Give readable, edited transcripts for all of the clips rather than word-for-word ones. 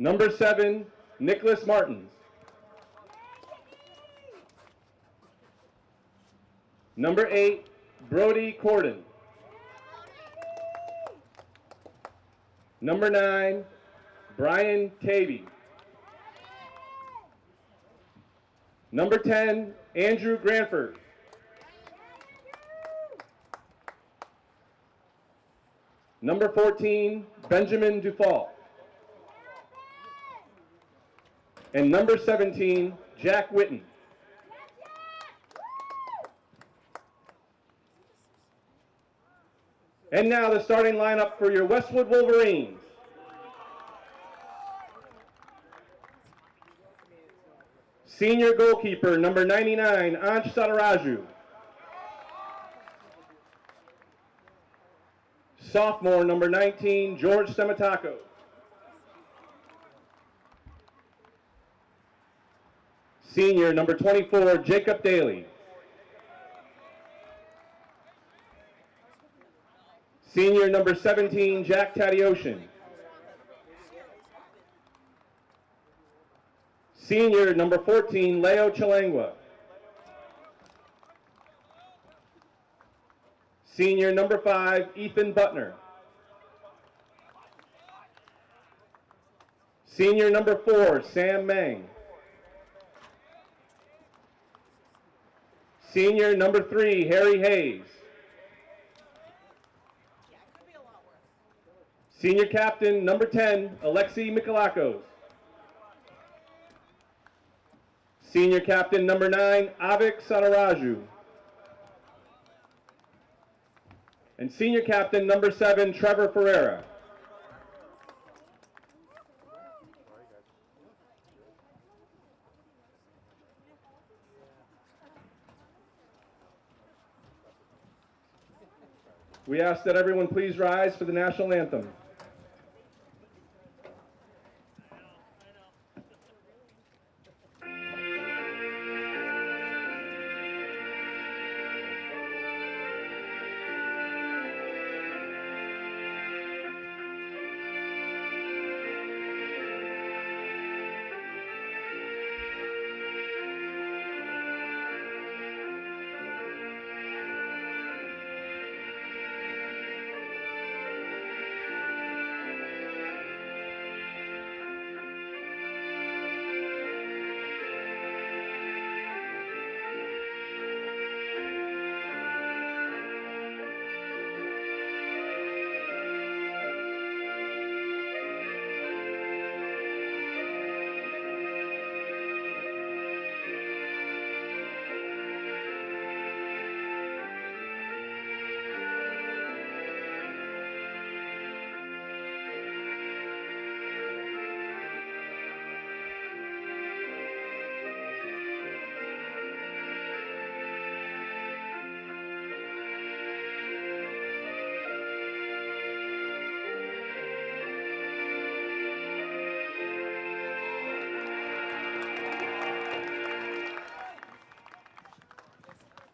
Number 7, Nicholas Martins. Number 8, Brody Corden. Number 9, Brian Tavey. Number 10, Andrew Granford. Number 14, Benjamin Dufault. And number 17, Jack Witten. And now the starting lineup for your Westwood Wolverines. Senior goalkeeper, number 99, Ansh Sadaraju. Sophomore, number 19, George Stematako. Senior, number 24, Jacob Daly. Senior, number 17, Jack Tadioshin. Senior, number 14, Leo Chalangua. Senior, number 5, Ethan Butner. Senior, number 4, Sam Mang. Senior, number 3, Harry Hayes. Senior captain, number 10, Alexei Mikolakos. Senior captain, number 9, Avik Sadaraju. And senior captain, number 7, Trevor Ferreira. We ask that everyone please rise for the national anthem.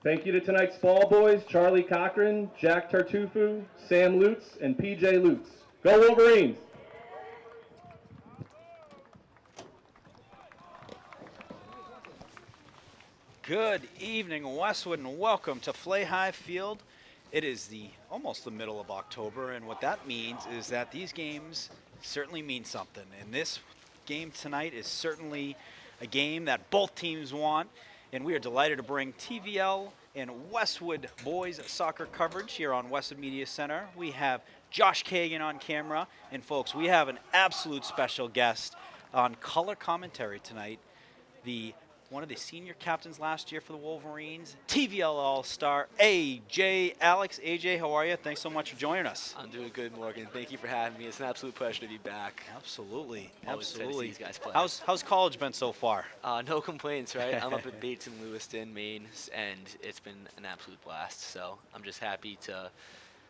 Thank you to tonight's ball boys, Charlie Cochran, Jack Tartufu, Sam Lutz, and PJ Lutz. Go Wolverines! Good evening, Westwood, and welcome to Flay High Field. It is almost the middle of October, and what that means is that these games certainly mean something. And this game tonight is certainly a game that both teams want, and we are delighted to bring TVL and Westwood Boys Soccer coverage here on Westwood Media Center. We have Josh Kagan on camera, and folks, we have an absolute special guest on color commentary tonight, one of the senior captains last year for the Wolverines, TVL All-Star, AJ Alex. AJ, how are you? Thanks so much for joining us. I'm doing good, Morgan. Thank you for having me. It's an absolute pleasure to be back. Absolutely. Always excited to see these guys play. How's college been so far? No complaints, right? I'm up at Bates in Lewiston, Maine, and it's been an absolute blast. So I'm just happy to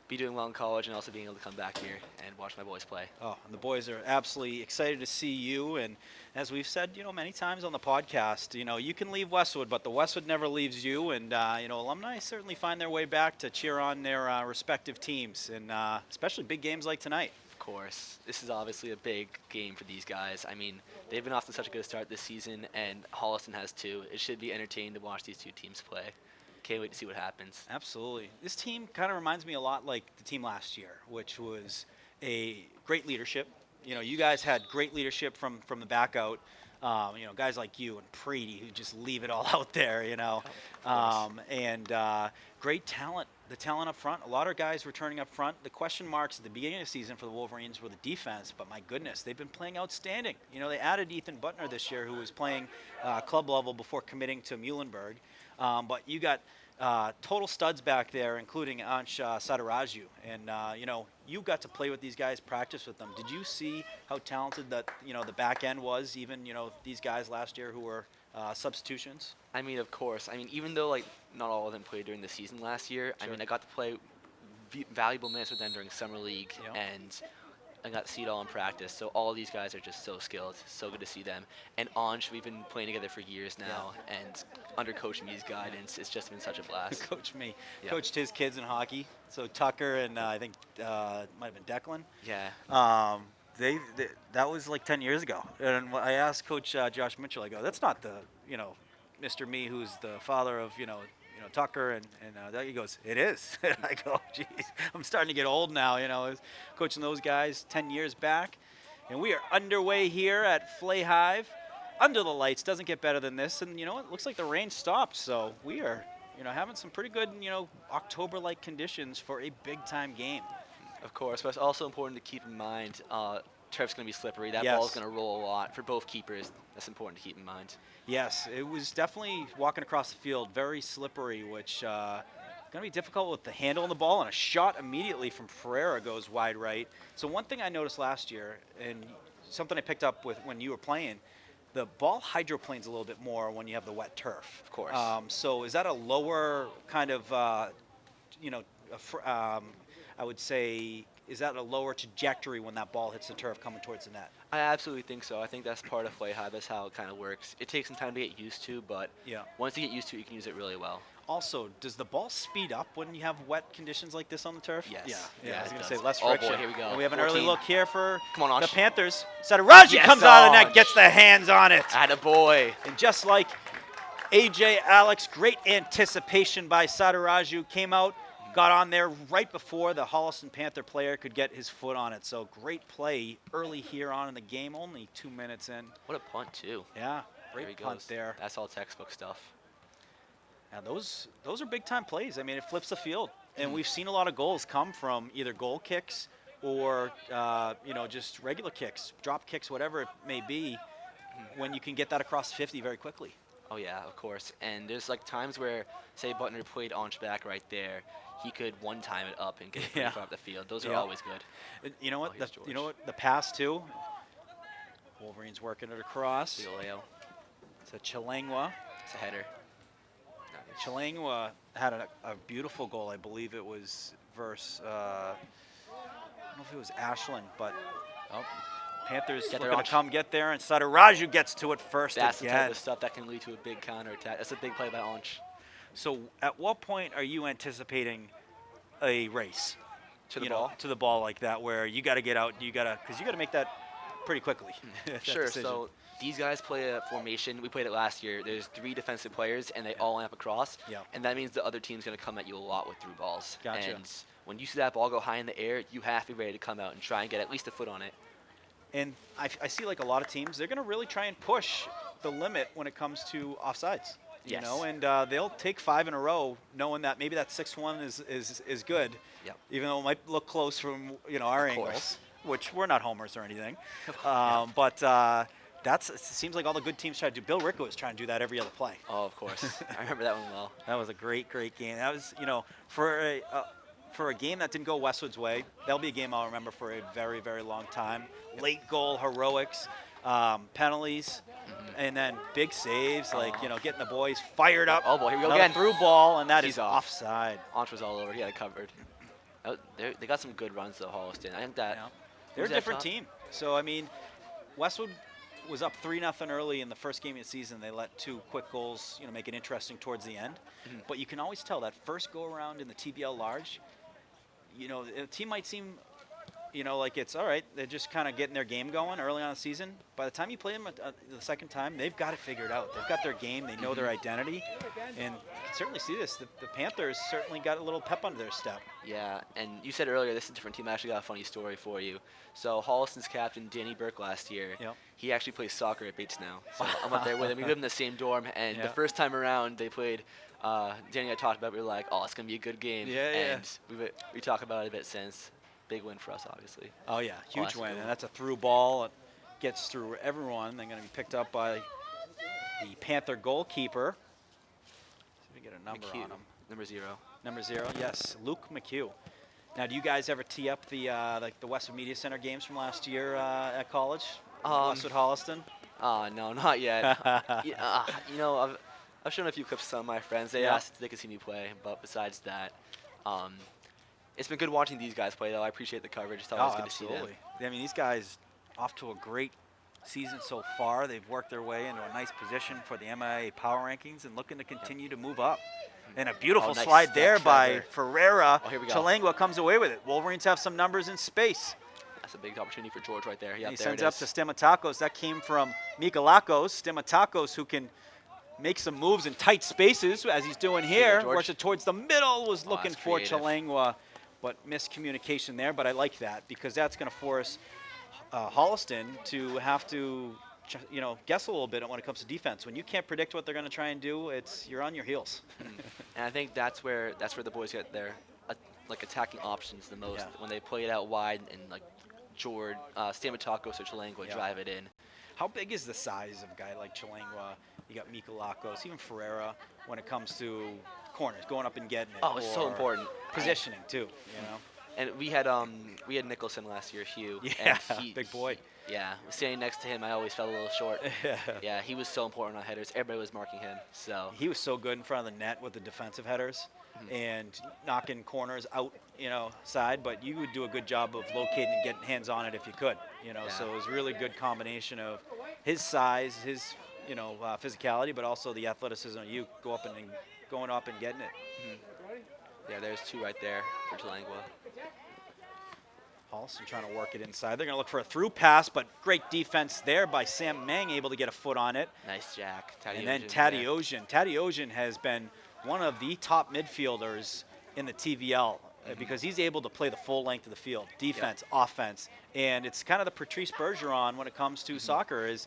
be doing well in college and also being able to come back here and watch my boys play. Oh, and the boys are absolutely excited to see you. And as we've said, many times on the podcast, you can leave Westwood, but the Westwood never leaves you. And, alumni certainly find their way back to cheer on their respective teams, and especially big games like tonight. Of course. This is obviously a big game for these guys. I mean, they've been off to such a good start this season, and Holliston has too. It should be entertaining to watch these two teams play. Can't wait to see what happens. Absolutely. This team kind of reminds me a lot like the team last year, which was a great leadership. You know, you guys had great leadership from the back out. You know, guys like you and Preety who just leave it all out there, you know. And great talent, the talent up front. A lot of guys returning up front. The question marks at the beginning of the season for the Wolverines were the defense, but my goodness, they've been playing outstanding. You know, they added Ethan Butner this year, who was playing club level before committing to Muhlenberg. But you got total studs back there, including Ansh Sadaraju. And, you know, you got to play with these guys, practice with them. Did you see how talented that, you know, the back end was, even, you know, these guys last year who were substitutions? I mean, of course. I mean, even though, like, not all of them played during the season last year, Sure. I mean, I got to play valuable minutes with them during Summer League, and I got to see it all in practice. So all of these guys are just so skilled. So good to see them. And Ansh, we've been playing together for years now, and under Coach Me's guidance, it's just been such a blast. Coach Me. Yeah. Coached his kids in hockey. So Tucker and I think it might have been Declan. Yeah. They that was like 10 years ago. And I asked Coach Josh Mitchell, I go, that's not the, you know, Mr. Me, who's the father of, you know, Tucker, and he goes, it is. And I go, geez, I'm starting to get old now, you know, coaching those guys 10 years back. And we are underway here at Flay Hive. Under the lights, doesn't get better than this. And, you know, it looks like the rain stopped. So we are, you know, having some pretty good, you know, October-like conditions for a big-time game. Of course, but it's also important to keep in mind turf's going to be slippery. That Yes. ball's going to roll a lot for both keepers. That's important to keep in mind. Yes, it was definitely walking across the field, very slippery, which going to be difficult with the handle on the ball, and a shot immediately from Ferreira goes wide right. So one thing I noticed last year, and something I picked up with when you were playing, the ball hydroplanes a little bit more when you have the wet turf. Of course. So is that a lower kind of, you know, I would say, is that a lower trajectory when that ball hits the turf coming towards the net? I absolutely think so. I think that's part of Flay High. That's how it kind of works. It takes some time to get used to, but once you get used to it, you can use it really well. Also, does the ball speed up when you have wet conditions like this on the turf? Yes. Yeah. I was it going to does. say less Oh, boy, friction. here we go. And we have an 14. early look here for Come on, the Ansh. Panthers. Sadaraju Yes, comes out of the net, Ansh. gets the hands on it. Attaboy. And just like AJ Alex, great anticipation by Sadaraju, came out, got on there right before the Holliston Panther player could get his foot on it. So great play early here on in the game, only 2 minutes in. What a punt, too. Yeah, There he great punt goes. there. That's all textbook stuff. Yeah, those are big-time plays. I mean, it flips the field. And we've seen a lot of goals come from either goal kicks or, you know, just regular kicks, drop kicks, whatever it may be, when you can get that across 50 very quickly. Oh, yeah, of course. And there's, like, times where, say, Butner played Ansh back right there. He could one-time it up and get it pretty far up the field. Those are always good. You know what? here's You know George. what? The pass, too. Wolverines working it across. Leo. It's a Chilangwa. It's a header. Chilangwa had a beautiful goal. I believe it was versus, I don't know if it was Ashland, but Panthers Get looking there, to Ansh. come get there, and Sadaraju gets to it first That's the type again. of stuff that can lead to a big counterattack. That's a big play by Ansh. So at what point are you anticipating a race? To the You ball? know, to the ball like that, where you got to get out, because you got to make that pretty quickly. that Sure. decision. So these guys play a formation. We played it last year. There's 3 defensive players, and they all lamp across. Yeah. And that means the other team's going to come at you a lot with through balls. Gotcha. And when you see that ball go high in the air, you have to be ready to come out and try and get at least a foot on it. And I see like a lot of teams, they're going to really try and push the limit when it comes to offsides. You Yes. know, and they'll take 5 in a row, knowing that maybe that 6-1 is good. Yep. Even though it might look close from our Of angles, course. which we're not homers or anything. But it seems like all the good teams try to do. Bill Rico was trying to do that every other play. Oh, of course. I remember that one well. That was a great game. That was, for a game that didn't go Westwood's way, that'll be a game I'll remember for a very, very long time. Late goal heroics, penalties, and then big saves, getting the boys fired up. Oh, boy, here we go Another again. through ball, and that He's is off. offside. Ansh was all over. He had it covered. They got some good runs, though, Holliston. I think that They're a who's that different top? team. So, I mean, Westwood was up 3-0 early in the first game of the season. They let 2 quick goals, make it interesting towards the end. But you can always tell that first go-around in the TBL large, a team might seem like it's all right. They're just kind of getting their game going early on in the season. By the time you play them the second time, they've got it figured out. They've got their game. They know their identity. And you can certainly see this. The Panthers certainly got a little pep under their step. Yeah, and you said earlier this is a different team. I actually got a funny story for you. So Holliston's captain, Danny Burke, last year, he actually plays soccer at Bates now. So I'm up there with him. We live in the same dorm, and the first time around they played, Danny and I talked about it. We were like, oh, it's going to be a good game. And we talk about it a bit since. Big win for us, obviously. Oh, yeah, huge win. And that's a through ball. It gets through everyone. They're going to be picked up by the Panther goalkeeper. Let me get a number on him. Number 0. Number 0, yes, Luke McHugh. Now, do you guys ever tee up the the Westwood Media Center games from last year at college? Westwood Holliston? No, not yet. I've shown a few clips to some of my friends. They asked if they could see me play, but besides that, it's been good watching these guys play, though. I appreciate the coverage. It's always good to see them. I mean, these guys off to a great season so far. They've worked their way into a nice position for the MIA Power Rankings and looking to continue to move up. And a beautiful nice slide step, there by Trevor. Ferreira. Oh, here we go. Chalangua comes away with it. Wolverines have some numbers in space. That's a big opportunity for George right there. He There sends it up is. to Stematakos. That came from Mikalakos. Stematakos, who can make some moves in tight spaces, as he's doing here. George. Works it towards the middle, was looking that's for creative. Chalangua, but miscommunication there. But I like that because that's going to force Holliston to have to, guess a little bit when it comes to defense. When you can't predict what they're going to try and do, you're on your heels. And I think that's where the boys get their attacking options the most when they play it out wide and like George, Stamatakos or Chalangua drive it in. How big is the size of a guy like Chalangua? You got Mikalakos, even Ferreira, when it comes to corners, going up and getting it. Oh, it's so or important. Positioning too, And we had Nicholson last year, Hugh. Yeah, and he, big boy. Yeah, standing next to him, I always felt a little short. Yeah, he was so important on headers. Everybody was marking him. So he was so good in front of the net with the defensive headers and knocking corners out, side. But you would do a good job of locating and getting hands on it if you could, So it was a really good combination of his size, his physicality, but also the athleticism of you going up and getting it. Yeah, there's 2 right there for Chalangua. Holliston trying to work it inside. They're going to look for a through pass, but great defense there by Sam Mang, able to get a foot on it. Nice jack. And then Tadeusian. Tadeusian has been one of the top midfielders in the TVL because he's able to play the full length of the field, defense, offense. And it's kind of the Patrice Bergeron when it comes to soccer is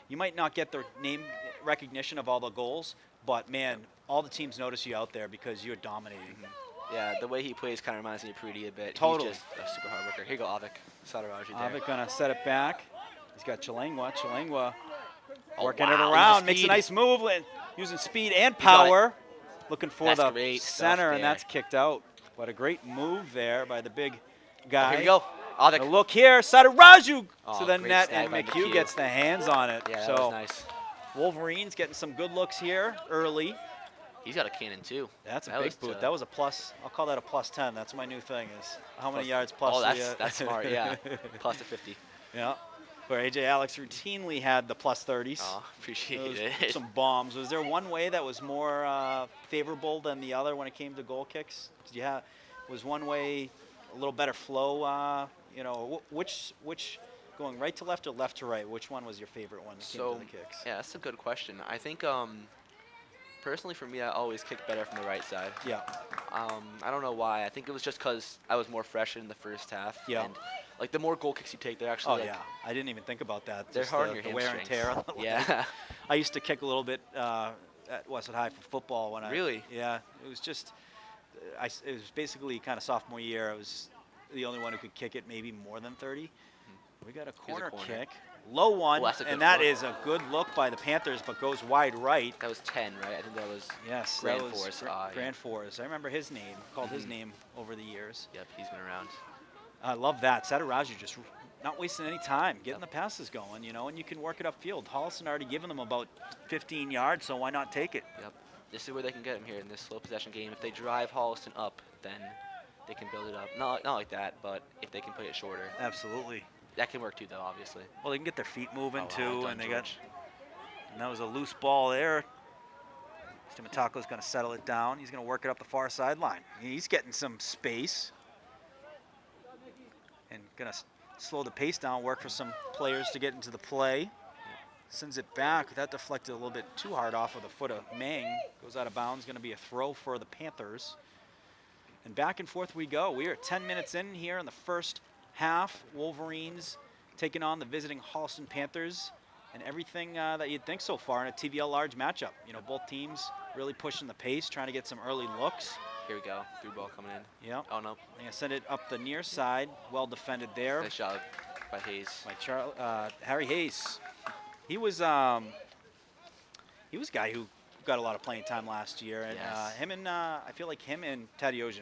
you might not get the name recognition of all the goals, but, man, all the teams notice you out there because you're dominating. Yeah, the way he plays kind of reminds me of Prudy a bit. Totally. He's just a super hard worker. Here you go, Avik. Sataraji there. Avik going to set it back. He's got Chalangua. Chalangua working wow, it around. Makes a speed. nice move, using speed and power. Looking for That's the great stuff center, and there. that's kicked out. What a great move there by the big guy. Here we go. Avik. A look here. Sadaraju Oh, to the great net, snag and by McHugh McHugh. gets the hands on it. Yeah, that so was nice. Wolverines getting some good looks here early. He's got a cannon, too. That's a That big was boot. That was a plus. I'll call that a plus 10. That's my new thing is how many yards plus. Oh, that's smart, yeah. Plus a 50. Yeah. Where AJ Alex routinely had the plus 30s. Oh, appreciate Those- it. Some bombs. Was there one way that was more favorable than the other when it came to goal kicks? Was one way a little better flow? Which going right to left or left to right? Which one was your favorite one that came to the kicks? Yeah, that's a good question. I think personally for me, I always kick better from the right side. Yeah. I don't know why. I think it was just because I was more fresh in the first half. Yeah. And like the more goal kicks you take, they're actually I didn't even think about that. they're Just hard on the your wear and hamstrings. tear. on the leg. Yeah. I used to kick a little bit at Westwood High for football when Really? Yeah, it was just it was basically kind of sophomore year. I was the only one who could kick it maybe more than 30. We got a corner corner. kick, low one, Well, that's a good and that look. is a good look by the Panthers, but goes wide right. That was 10, right? I think that was. Yes, Grand that was Force, Grand Force. I remember his name. Called his name over the years. Yep, he's been around. I love that. Sadaraju just not wasting any time, getting the passes going, and you can work it upfield. Holliston already given them about 15 yards, so why not take it? Yep. This is where they can get him here in this slow possession game. If they drive Holliston up, then they can build it up. Not like that, but if they can play it shorter. Absolutely. That can work too, though, obviously. Well, they can get their feet moving Oh, too, well done, and George. and that was a loose ball there. Stimatako's going to settle it down. He's going to work it up the far sideline. He's getting some space. And going to slow the pace down, work for some players to get into the play. Sends it back. That deflected a little bit too hard off of the foot of Mang. Goes out of bounds. Going to be a throw for the Panthers. And back and forth we go. We are 10 minutes in here in the first half. Wolverines taking on the visiting Holliston Panthers. And everything that you'd think so far in a TVL large matchup. You know, both teams really pushing the pace, trying to get some early looks. Here we go. Through ball coming in. Yep. Oh, no. They're going to send it up the near side. Well defended there. Nice job by Hayes. By Harry Hayes. He was a guy who got a lot of playing time last year. And Yes. I feel like him and Tadeusz,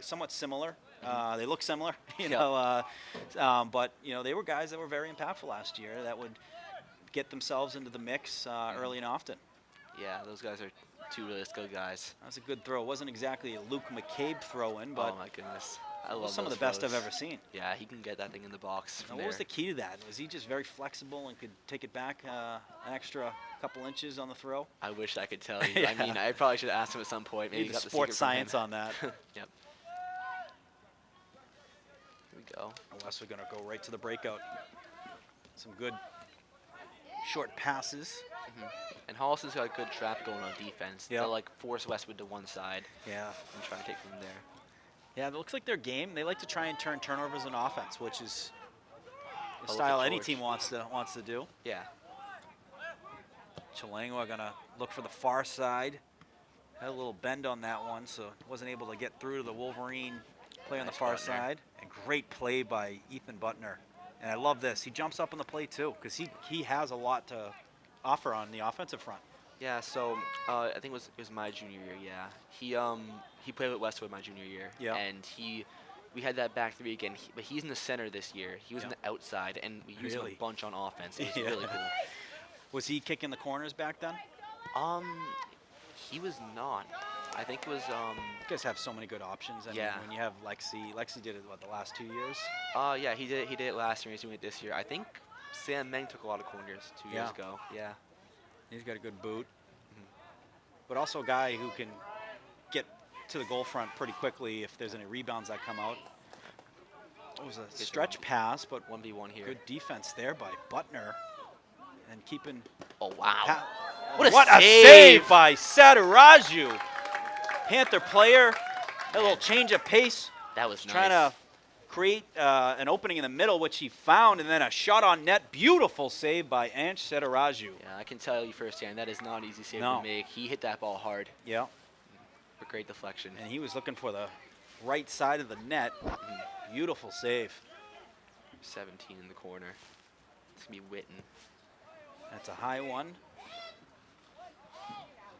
somewhat similar. They look similar, you know. But, you know, they were guys that were very impactful last year that would get themselves into the mix early and often. Yeah, those guys are two really skilled guys. That was a good throw. It wasn't exactly a Luke McCabe throw-in, but oh, my goodness. I love some of those the best throws. I've ever seen. Yeah, he can get that thing in the box. Now, what was the key to that? Was he just very flexible and could take it back an extra couple inches on the throw? I wish I could tell you. Yeah. I mean, I probably should have asked him at some point. Maybe Maybe he got the sports secret from science him. on that. Yep. Here we go. Unless we're going to go right to the breakout. Some good short passes. And Holliston's got a good trap going on defense. Yeah. They'll like force Westwood to one side Yeah. and try to take from there. Yeah, it looks like their game. They like to try and turn turnovers into offense, which is a look style at any George. team wants to do. Yeah. Chilangua going to look for the far side. Had a little bend on that one, so wasn't able to get through to the Wolverine play on the Nice far Butner. side. And great play by Ethan Butner. And I love this. He jumps up on the play too, because he has a lot to offer on the offensive front. Yeah, so I think it was my junior year. Yeah, he played with Westwood my junior year. Yeah. And we had that back three again. But he's in the center this year. He was Yeah. in the outside, and we used him Really? a bunch on offense. It was Yeah. really cool. Was he kicking the corners back then? He was not. I think it was You guys have so many good options. I Yeah. mean, when you have Lexi did it, what, the last 2 years? yeah, he did it last year. He's doing it this year. I think Sam Meng took a lot of corners 2 years Yeah. ago. Yeah. He's got a good boot. But also a guy who can get to the goal front pretty quickly if there's any rebounds that come out. It was a stretch pass, but 1v1 here. good defense there by Butner. And keeping... Oh, wow. What What a a save! save by Sataraju. Panther player. A little change of pace. That was Trying nice. to create an opening in the middle, which he found, and then a shot on net. Beautiful save by Ansh Sataraju. Yeah, I can tell you firsthand, that is not an easy save No. to make. He hit that ball hard Yeah. for great deflection. And he was looking for the right side of the net. Beautiful save. 17 in the corner. It's going to be Witten. That's a high one.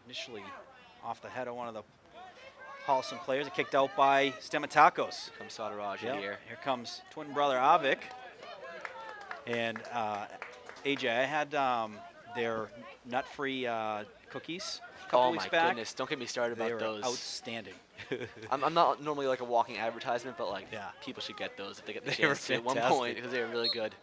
Initially off the head of one of the Holliston players. It kicked out by Stematakos. Comes Sadaraj Yep. here. Here comes twin brother Avik. And AJ, I had their nut-free cookies a couple Oh weeks my back. goodness, don't get me started They about were those. outstanding. I'm not normally like a walking advertisement, but like Yeah. people should get those if they get the They were chance to at one fantastic. point because they were really good.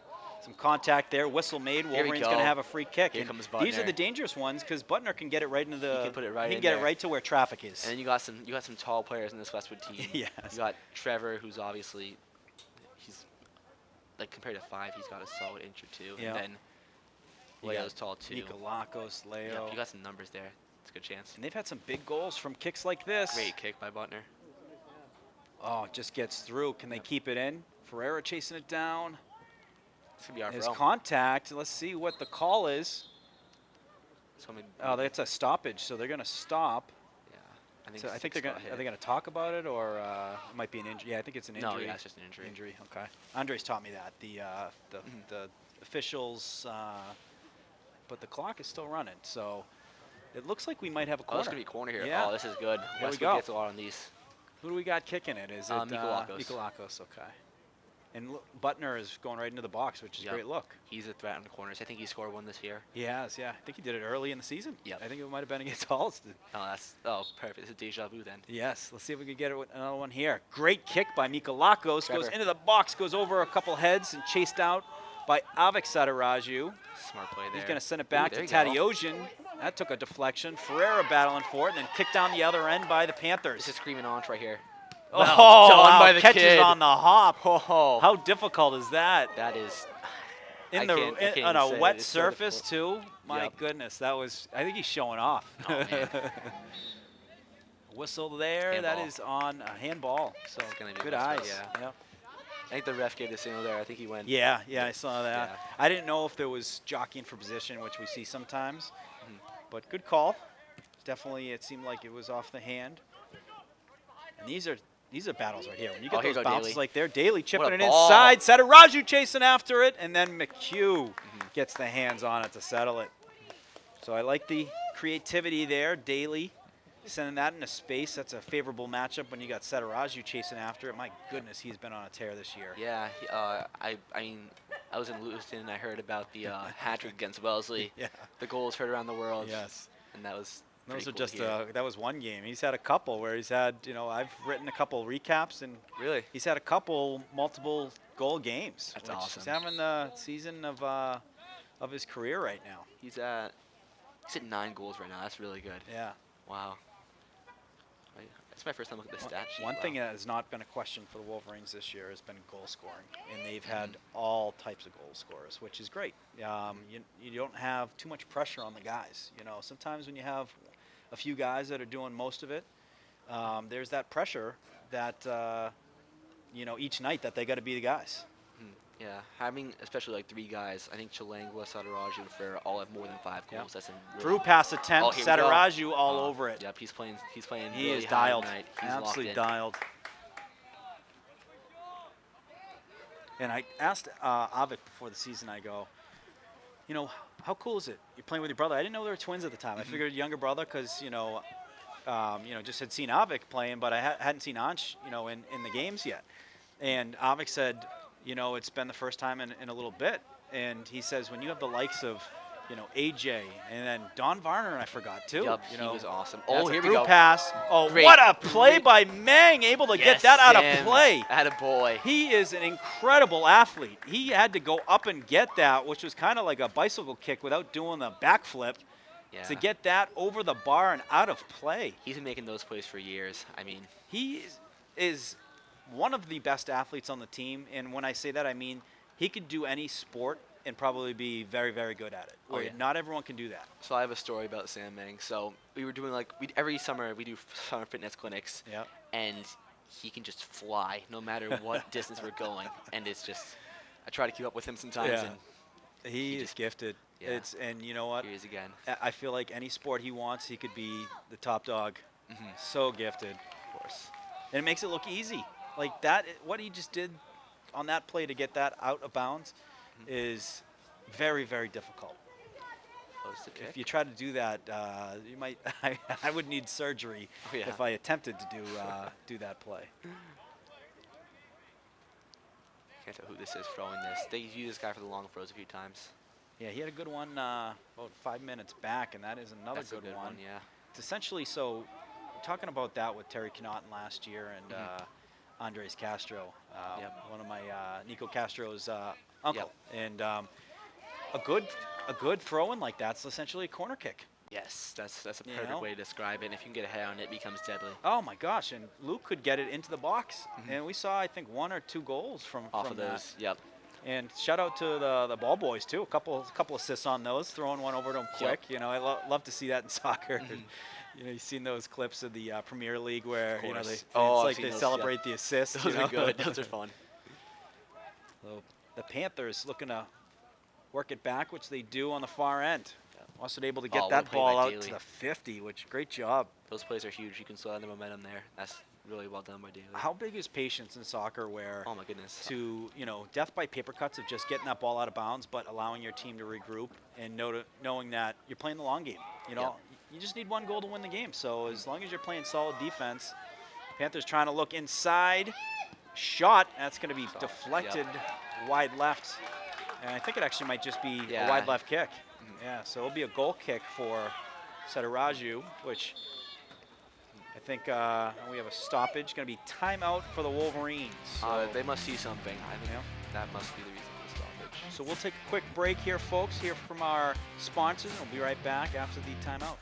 Some contact there. Whistle made. Here we Wolverine's going to go. have a free kick. Here And comes these are Butner. the dangerous ones because Butner can get it right into the. He can put it right He can in get it there. right to where traffic is. And then you got some tall players in this Westwood team. Yes. You got Trevor, who's obviously he's like compared to 5, he's got a solid inch or 2. Yeah. And then You got Leo's tall too. Nikolakos, Leo. Yep, you got some numbers there. It's a good chance. And they've had some big goals from kicks like this. Great kick by Butner. Oh, it just gets through. Can they keep it in? Ferreira chasing it down. It's gonna be our His throw. contact. Let's see what the call is. So maybe, Oh, that's a stoppage, so they're going to stop. yeah. I think, So I think 6 they're going. got Are hit. they going to talk about it, or it might be an injury? Yeah, I think it's an injury. No, yeah, it's just an injury. Injury. Okay. Andres taught me that. The officials, but the clock is still running, so it looks like we might have a Oh, corner. it's gonna be corner here. Yeah. Oh, this is good. Here we Westwood go. gets a lot on these. Who do we got kicking it? Is it Nikolakos. Nikolakos? Okay. And Butner is going right into the box, which is a Yep. great look. He's a threat on the corners. I think he scored one this year. He has, yeah. I think he did it early in the season. Yep. I think it might have been against Holliston. Oh, perfect. It's a deja vu then. Yes. Let's see if we can get it with another one here. Great kick by Nikolakos. Goes Trevor. into the box, goes over a couple heads, and chased out by Avik Sataraju. Smart play there. He's going to send it back Ooh, to there you go. Tadeusz. That took a deflection. Ferreira battling for it, and then kicked down the other end by the Panthers. This is screaming on right here. Well done by the catches kid. on the hop. Oh, How difficult is that? that is. I On can't even a say it. wet It's so surface difficult. too. My Yep. goodness, that was. I think he's showing off. Oh, man. Whistle there. Handball. That is on a handball. So It's gonna be good best eyes. bet, yeah. Yep. I think the ref gave the signal there. I think he went. Yeah, I saw that. Yeah. I didn't know if there was jockeying for position, which we see sometimes, Mhm. but good call. Definitely, it seemed like it was off the hand. And these are battles right here. When you get here those you go, bounces Daly. like there, Daly chipping What a it ball. inside. Sadaraju chasing after it, and then McHugh gets the hands on it to settle it. So I like the creativity there. Daly sending that into space. That's a favorable matchup when you got Sadaraju chasing after it. My goodness, he's been on a tear this year. Yeah, I mean, I was in Lewiston and I heard about the hat trick against Wellesley. Yeah. The goals heard around the world. Yes. And that was. Those pretty are cool just to hear. that was one game. He's had a couple where he's had, I've written a couple recaps, and Really? he's had a couple multiple goal games. That's which awesome. He's having the season of his career right now. He's at 9 goals right now. That's really good. Yeah. Wow. That's my first time looking at the stat sheet. One Wow. thing that has not been a question for the Wolverines this year has been goal scoring, and they've had all types of goal scorers, which is great. You don't have too much pressure on the guys. Sometimes when you have a few guys that are doing most of it, there's that pressure that each night that they got to be the guys. Yeah, having especially like 3 guys. I think Chalangua, Sadaraju, and Ferreira all have more than 5 Yeah. goals. That's really Through pass attempt, here we go. Sadaraju all over it. Yep, he's playing. He really is high dialed, tonight. He's absolutely locked in. dialed. And I asked Avik before the season, I go, how cool is it? You're playing with your brother. I didn't know they were twins at the time. I figured younger brother because, just had seen Avik playing, but I hadn't seen Ansh, in the games yet. And Avik said, it's been the first time in a little bit. And he says, when you have the likes of, AJ and then Don Varner, I forgot too. Yep, he was awesome. That's Oh, a here we through go. pass. Oh, Great. what a play by Mang, able to get that out of play. Attaboy. He is an incredible athlete. He had to go up and get that, which was kind of like a bicycle kick without doing the backflip, Yeah. to get that over the bar and out of play. He's been making those plays for years. I mean, He is one of the best athletes on the team, and when I say that, I mean he could do any sport and probably be very, very good at it. Oh, yeah. Not everyone can do that. so I have a story about Sam Mang. So we were doing every summer we do summer fitness clinics, Yeah. and he can just fly no matter what distance we're going, and it's just I try to keep up with him sometimes, Yeah. and He is just- gifted. yeah. And you know what? here he is again. I feel like any sport he wants, he could be the top dog. Mhm. So gifted. Of course. And it makes it look easy. Like that, what he just did on that play to get that out of bounds is very, very difficult. Close the kick. If you try to do that, you might. I would need surgery Oh, yeah. if I attempted to do that play. Can't tell who this is throwing this. They used this guy for the long throws a few times. Yeah, he had a good one about 5 minutes back, and that is another That's a good one. Yeah. It's essentially so. Talking about that with Terry Connaughton last year and Andres Castro, Yep. one of my Nico Castro's uncle, and a good throw-in like that's essentially a corner kick. Yes, that's a You perfect know? way to describe it. And if you can get a head on it, it becomes deadly. Oh my gosh! And Luke could get it into the box, and we saw I think 1 or 2 goals from Off of that. those. Yep. And shout out to the ball boys too. A couple assists on those, throwing one over to them quick. Yep. I love to see that in soccer. You've seen those clips of the Premier League where they course. it's Oh, I've like seen they those, celebrate the assists. Those are good. Those are fun. So the Panthers looking to work it back, which they do on the far end. Also able to get Oh, that well played ball by out Daly. to the 50, which great job. Those plays are huge. You can slow down the momentum there. That's really well done by Daly. How big is patience in soccer where Oh my goodness. to, death by paper cuts of just getting that ball out of bounds, but allowing your team to regroup and knowing that you're playing the long game. You just need 1 goal to win the game. So as long as you're playing solid defense, Panthers trying to look inside. Shot. That's going to be deflected wide left. And I think it actually might just be a wide left kick. Yeah, so it'll be a goal kick for Sadaraju, which I think we have a stoppage. Going to be timeout for the Wolverines. So, They must see something. I think that must be the reason for the stoppage. so we'll take a quick break here, folks, hear from our sponsors, and we'll be right back after the timeout.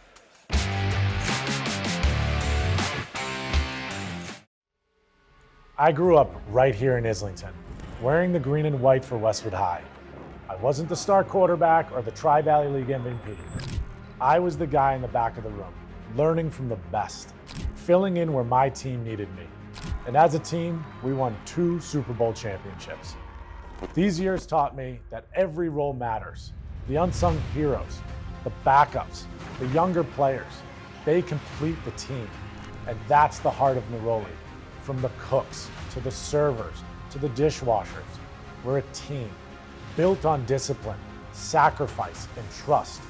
I grew up right here in Islington, wearing the green and white for Westwood High. I wasn't the star quarterback or the Tri-Valley League MVP. I was the guy in the back of the room, learning from the best, filling in where my team needed me. And as a team, we won 2 Super Bowl championships. These years taught me that every role matters. The unsung heroes, the backups, the younger players, they complete the team. And that's the heart of Neroli. From the cooks, to the servers, to the dishwashers, we're a team, built on discipline, sacrifice, and trust,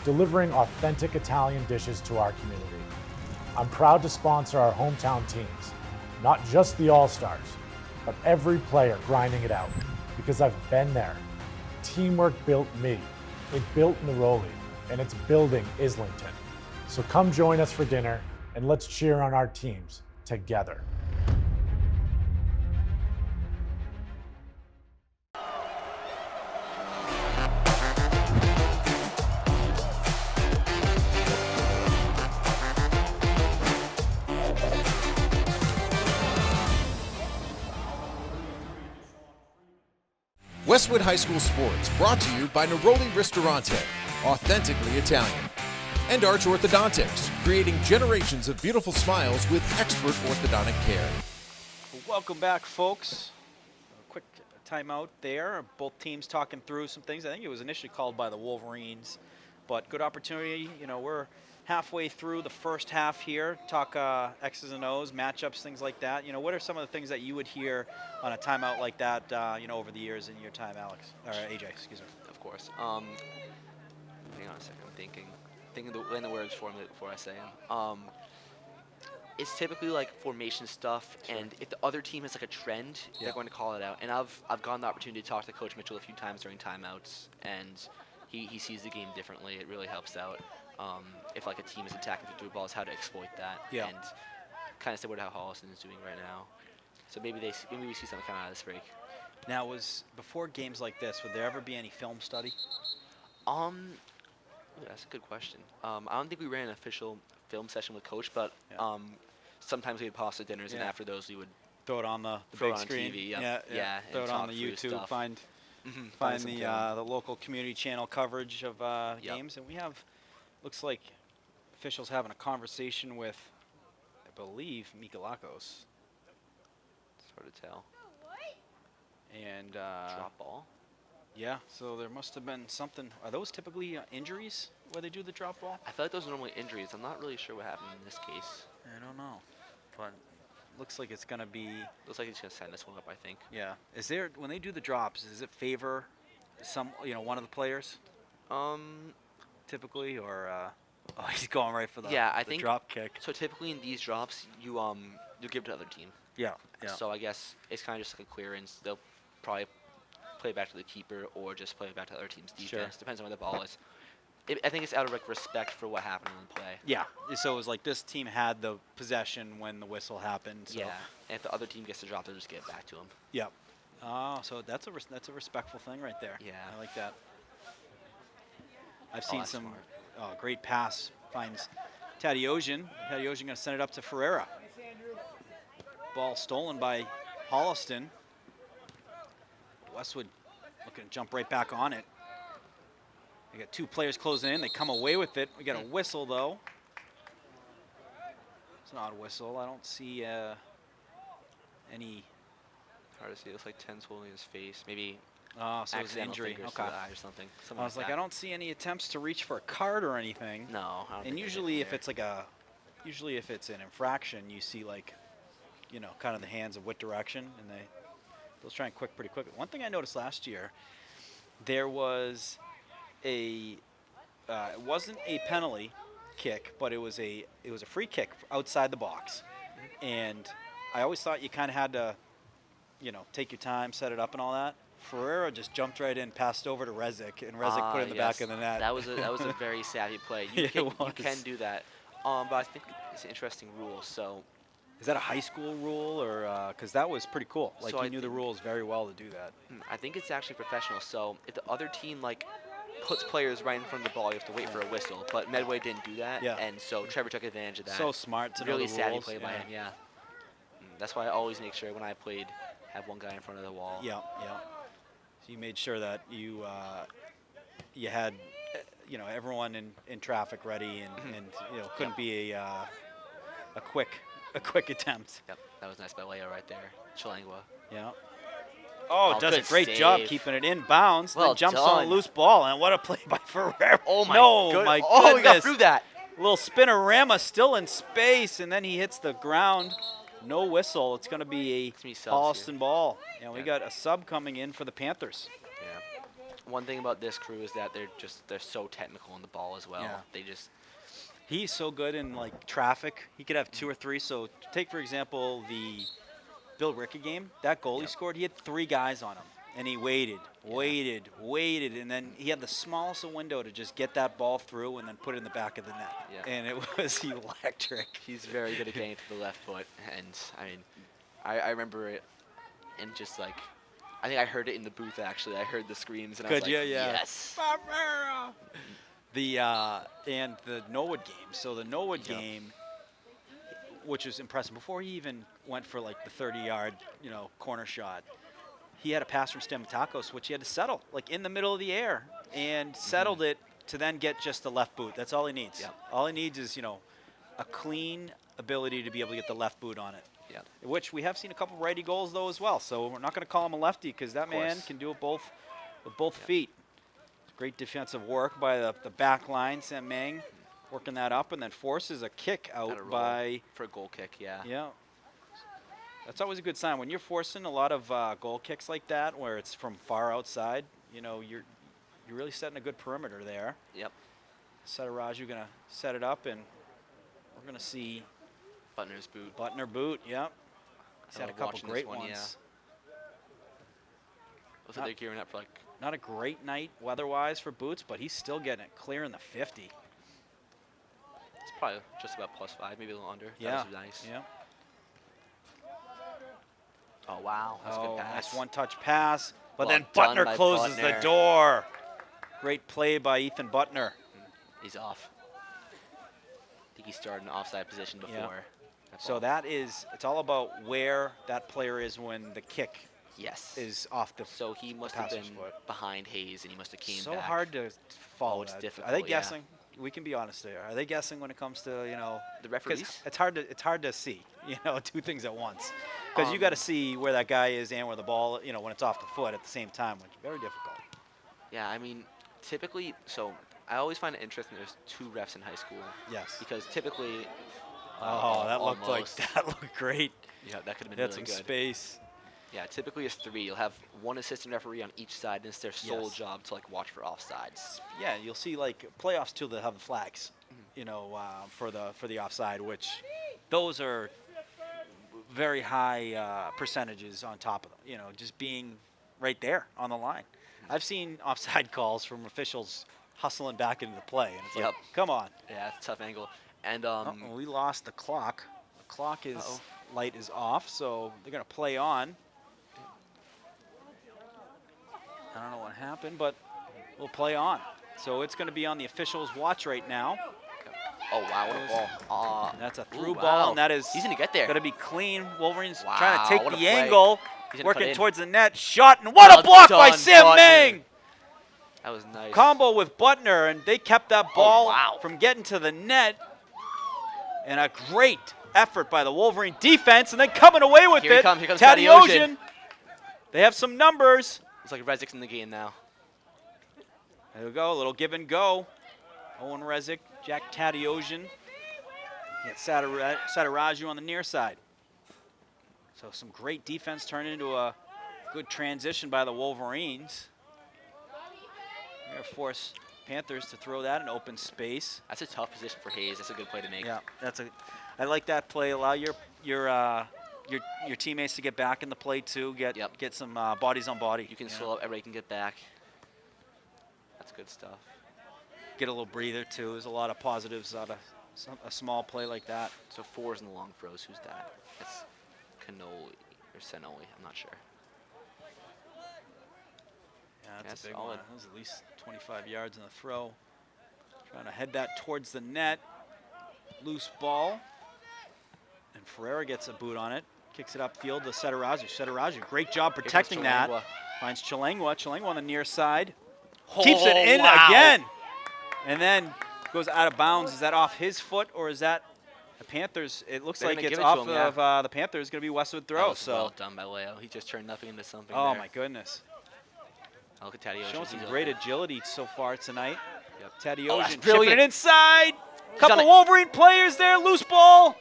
delivering authentic Italian dishes to our community. I'm proud to sponsor our hometown teams, not just the All-Stars, but every player grinding it out, because I've been there. Teamwork built me, it built Neroli, and it's building Islington. So come join us for dinner, and let's cheer on our teams together. Westwood High School Sports, brought to you by Neroli Ristorante, authentically Italian, and Arch Orthodontics, creating generations of beautiful smiles with expert orthodontic care. Welcome back, folks. A quick timeout there. Both teams talking through some things. I think it was initially called by the Wolverines, but good opportunity. You know, we're halfway through the first half here. Talk X's and O's, matchups, things like that. You know, what are some of the things that you would hear on a timeout like that, you know, over the years in your time, Alex? Or AJ, excuse me. Of course. Hang on a second. I'm thinking the words for me before I say them. It's typically like formation stuff, and if the other team has like a trend, they're going to call it out. And I've gotten the opportunity to talk to Coach Mitchell a few times during timeouts, and he sees the game differently. It really helps out. If like a team is attacking through balls, how to exploit that, and kind of similar to how Holliston is doing right now. So maybe we see something come out of this break. Now, before games like this, would there ever be any film study? That's a good question. I don't think we ran an official film session with Coach, but sometimes we had pasta dinners, and after those we would throw it on the throw big it on screen. TV. Yeah. Throw it on the YouTube. Stuff. Find the local community channel coverage of games, and we have. Looks like officials having a conversation with, I believe, Mikalakos. It's hard to tell. And drop ball. Yeah, so there must have been something. Are those typically injuries where they do the drop ball? I feel like those are normally injuries. I'm not really sure what happened in this case. I don't know, but looks like it's gonna be. Looks like he's gonna send this one up, I think. Yeah. Is there, when they do the drops, does it favor one of the players? Typically, or oh, he's going right for the I think drop kick. So typically in these drops, you give it to the other team. Yeah. So I guess it's kind of just like a clearance. They'll probably play it back to the keeper or just play it back to the other team's defense. Sure. Depends on where the ball is. I think it's out of like respect for what happened in the play. Yeah. So it was like this team had the possession when the whistle happened. So. Yeah. And if the other team gets the drop, they'll just get it back to them. Yep. Oh, so that's a respectful thing right there. Yeah. I like that. I've seen some great pass, finds Tadeusian. Tadeusian going to send it up to Ferreira. Ball stolen by Holliston. Westwood looking to jump right back on it. They got 2 players closing in. They come away with it. We got a whistle, though. It's an odd whistle. I don't see any. Hard to see. It looks like Ten's holding his face. Maybe. Oh, so it was an injury. Okay. Or something. I was like, I don't see any attempts to reach for a card or anything. No. And usually, if it's an infraction, you see like, kind of the hands of what direction, and they'll try and pretty quick. One thing I noticed last year, there was it wasn't a penalty kick, but it was a free kick outside the box, and I always thought you kind of had to, take your time, set it up, and all that. Ferreira just jumped right in, passed over to Rezik, and Rezik put it in the back of the net. That was a very savvy play. You can do that. But I think it's an interesting rule. So, is that a high school rule, or because that was pretty cool? Like so he knew the rules very well to do that. I think it's actually professional. So if the other team puts players right in front of the ball, you have to wait for a whistle. But Medway didn't do that, and so Trevor took advantage of that. So smart to know really the savvy rules. play by him. Yeah. That's why I always make sure when I played, have one guy in front of the wall. Yeah, yeah. So you made sure that you you had everyone in traffic ready, and couldn't be a quick attempt. Yep, that was nice by Leo right there. Chilangua. Yeah. Oh, does a good great job save. keeping it in bounds. Well then jumps on done. a loose ball, and what a play by Ferrer. Oh my no, my Oh, he got goodness. through that. Little spinorama still in space, and then he hits the ground. No whistle. It's going to be It's me subs Holliston here. ball. And we Yeah. got a sub coming in for the Panthers. Yeah. One thing about this crew is that they're so technical on the ball as well. Yeah. They just He's so good in like traffic. He could have 2 or 3. So take for example the Bill Rickey game. That goal he scored, he had 3 guys on him, and he waited, and then he had the smallest window to just get that ball through and then put it in the back of the net. Yeah. And it was electric. he's very good at getting to the left foot, and I mean, I remember it, and just like, I think I heard it in the booth actually. I heard the screams, and I was Could like, you? Yeah. yes. The and the Norwood game. So the Norwood Yep. game, which was impressive, before he even went for like the 30-yard, corner shot, he had a pass from Stamatakos, which he had to settle, like in the middle of the air, and settled it to then get just the left boot. That's all he needs. Yep. All he needs is, a clean ability to be able to get the left boot on it. Yeah. Which we have seen a couple righty goals though as well. So we're not going to call him a lefty because that man course. can do it with both feet. Great defensive work by the back line, Sam Mang working that up, and then forces a kick Gotta out roll by, for a goal kick. Yeah. yeah. That's always a good sign. When you're forcing a lot of goal kicks like that, where it's from far outside, you're really setting a good perimeter there. Yep. Sataraju going to set it up, and we're going to see Butner's boot. Butner boot, yep. He's had a couple watching this great one, ones. yeah. Looks like they're gearing up for like. Not a great night weather-wise for Boots, but he's still getting it clear in the 50. It's probably just about +5, maybe a little under. Yeah, That was nice. yeah. Oh wow, that's a good pass. Nice one-touch pass, but Well then done Butner by closes the Butner. door. Great play by Ethan Butner. He's off. I think he started in offside position before. Yeah. That So ball. it's all about where that player is when the kick Yes. is off the. So he must have passer's been foot. behind Hayes, and he must have came So back. hard to follow. it's that. difficult, Are they yeah. guessing? We can be honest there. Are they guessing when it comes to The 'cause referees. it's hard to see, two things at once, because you got to see where that guy is and where the ball, when it's off the foot at the same time, which is very difficult. Yeah, I mean, typically, so I always find it interesting. There's 2 refs in high school Yes. because typically. That looked like almost. that looked great. Yeah, that could have been He had really some good. space. Yeah, typically it's 3. You'll have 1 assistant referee on each side, and it's their sole Yes. job to like watch for offsides. Yeah, you'll see like playoffs too. They'll have the flags, for the offside, which those are very high percentages on top of them. Just being right there on the line. I've seen offside calls from officials hustling back into the play, and it's Yep. like, come on. Yeah, it's a tough angle. And We lost the clock. The clock is Uh-oh. light is off, so they're gonna play on. I don't know what happened, but we'll play on. So it's going to be on the officials' watch right now. oh wow, what a ball! That's a Ooh, through wow. ball, and that is He's gonna get there. going to be clean. Wolverines Wow, trying to take what a the play. angle, He's gonna put working in. towards the net. Shot, and what Well a block by done, Sam Butner. Mang! That was nice. Combo with Butner, and they kept that ball wow. from getting to the net. And a great effort by the Wolverine defense, and then coming away with Here he it. comes, here comes Tadiosian. Tadiosian. They have some numbers. It's like Rezik's in the game now. There we go, a little give and go. Owen Rezik, Jack Tadiosian. Get Sataraju on the near side. So some great defense turned into a good transition by the Wolverines. They're going to force Panthers to throw that in open space. That's a tough position for Hayes. That's a good play to make. Yeah, I like that play. Allow your teammates to get back in the play too. Get some bodies on body. You can slow up. Everybody can get back. That's good stuff. Get a little breather too. There's a lot of positives out of a small play like that. So 4's in the long throws. Who's that? That's Canoli or Senoli. I'm not sure. Yeah, that's That's a big solid. one. That was at least 25 yards in the throw. Trying to head that towards the net. Loose ball. And Ferreira gets a boot on it. Kicks it upfield to Setaraju. Setaraju, great job protecting that. Finds Chilengwa. Chilengwa on the near side. Keeps it in again. And then goes out of bounds. Is that off his foot or is that the Panthers? It looks like it's off of the Panthers. It's going to be Westwood throw. So well done by Leo. He just turned nothing into something. Oh, there. my goodness. Look at Taddy Showing some great agility so far tonight. Yep. Taddy Oh, Ocean that's chipping it brilliant. inside. Couple Wolverine players there. Loose ball.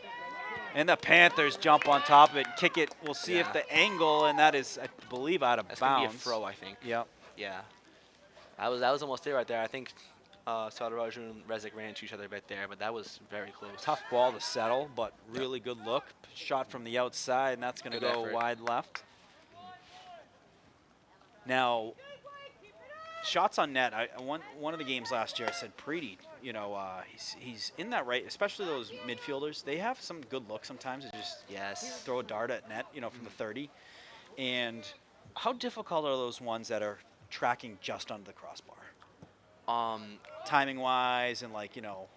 And the Panthers jump on top of it, kick it. We'll see if the angle, and that is, I believe, out of That's bounds. gonna be a throw, I think. Yep. Yeah. That was almost there right there. I think Sadaraju and Rezik ran into each other right there, but that was very close. Tough ball to settle, but really good look. Shot from the outside, and that's going to go wide left. Now, shots on net. One of the games last year, I said Preety, you know, he's in that right, especially those midfielders. They have some good looks sometimes. They just throw a dart at net, you know, from the 30. And how difficult are those ones that are tracking just under the crossbar? Timing-wise, and like, you know,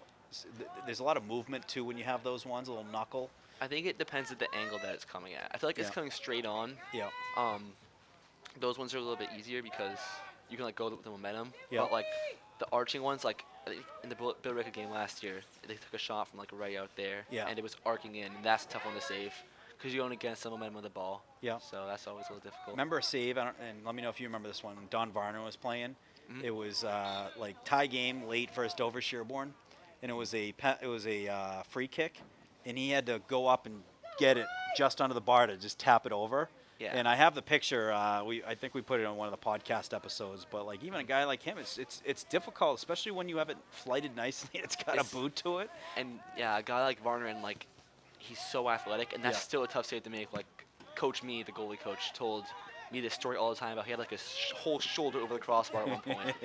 there's a lot of movement too when you have those ones, a little knuckle. I think it depends at the angle that it's coming at. I feel like it's coming straight on. Yeah. Those ones are a little bit easier because you can like go with the momentum. Yeah. But like the arching ones, like I think in the Bill Rickard game last year, they took a shot from like right out there, and it was arcing in, and that's a tough one to save because you're going against the momentum of the ball. Yeah. So that's always a little difficult. Remember a save, and let me know if you remember this one. When Don Varner was playing, it was like tie game late versus Dover Sherborne, and it was a free kick, and he had to go up and get it just under the bar to just tap it over. Yeah. And I have the picture. I think we put it on one of the podcast episodes. But like even a guy like him, it's difficult, especially when you have it flighted nicely. It's got a boot to it. And yeah, a guy like Varner, and like he's so athletic, and that's still a tough save to make. Like Coach Me, the goalie coach, told me this story all the time about he had like a whole shoulder over the crossbar at one point.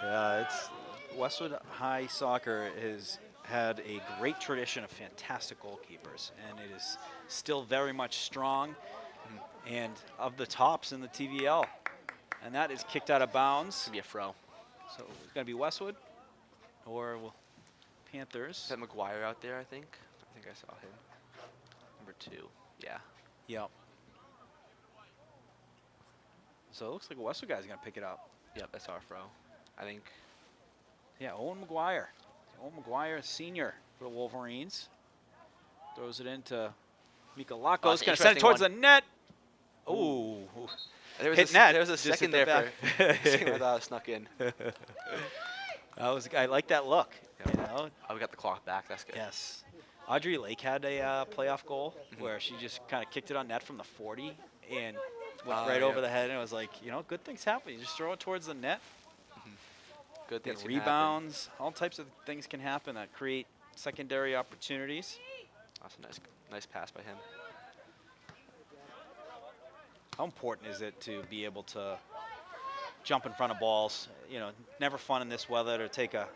Yeah, it's Westwood High Soccer has had a great tradition of fantastic goalkeepers, and it is still very much strong and of the tops in the TVL. And that is kicked out of bounds. It's going to be a throw. So it's going to be Westwood or Panthers. Is that McGuire out there, I think? I think I saw him. Number 2. Yeah. Yep. So it looks like a Westwood guy's going to pick it up. Yep, that's our throw. I think. Yeah, Owen McGuire. Owen McGuire, senior for the Wolverines. Throws it into Mika Lacko. Going to send it towards the net. Ooh. Hit net. There was a second there for a second I thought it snuck in. I like that look. You know? Oh, we got the clock back. That's good. Yes. Audrey Lake had a playoff goal where she just kind of kicked it on net from the 40 and went right over the head. And it was like, you know, good things happen. You just throw it towards the net. Good things can rebounds, happen. all types of things can happen that create secondary opportunities. That's a nice pass by him. How important is it to be able to jump in front of balls? You know, never fun in this weather to take have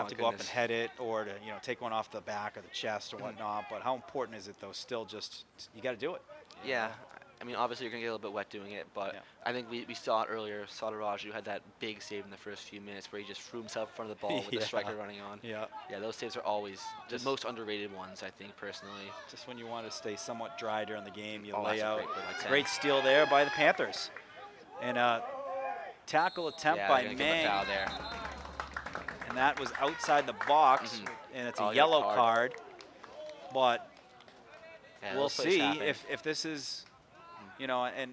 to go up and head it or to, you know, take one off the back or the chest or whatnot. But how important is it though? Still, just you got to do it. Yeah. I mean, obviously, you're going to get a little bit wet doing it, but I think we saw it earlier. Sadaraju had that big save in the first few minutes where he just threw himself in front of the ball with the striker running on. Yeah, those saves are always the most underrated ones, I think, personally. Just when you want to stay somewhat dry during the game, you lay out. Great steal there by the Panthers. And tackle attempt by Mang. Foul there. And that was outside the box, and it's a yellow card. But we'll see if this is... You know, and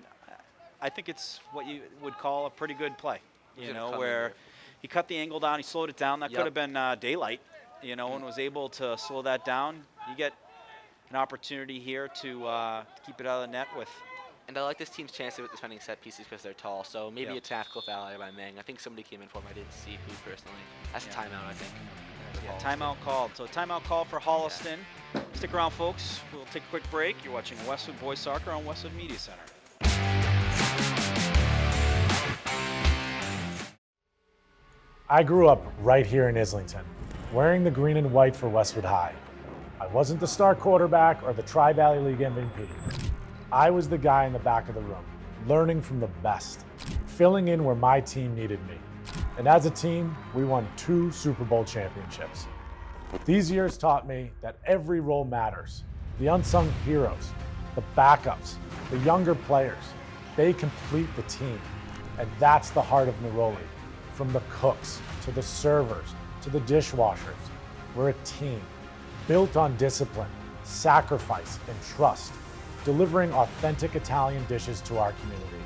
I think it's what you would call a pretty good play, you know, where he cut the angle down, he slowed it down. That could have been daylight, you know, and was able to slow that down. You get an opportunity here to keep it out of the net with. And I like this team's chances with defending set pieces because they're tall. So maybe a tactical foul by Mang. I think somebody came in for him. I didn't see who personally. That's a timeout, I think. Timeout called. So timeout call for Holliston. Stick around, folks. We'll take a quick break. You're watching Westwood Boys Soccer on Westwood Media Center. I grew up right here in Islington, wearing the green and white for Westwood High. I wasn't the star quarterback or the Tri-Valley League MVP. I was the guy in the back of the room, learning from the best, filling in where my team needed me. And as a team, we won 2 Super Bowl championships. These years taught me that every role matters. The unsung heroes, the backups, the younger players, they complete the team. And that's the heart of Neroli. From the cooks, to the servers, to the dishwashers, we're a team, built on discipline, sacrifice, and trust, delivering authentic Italian dishes to our community.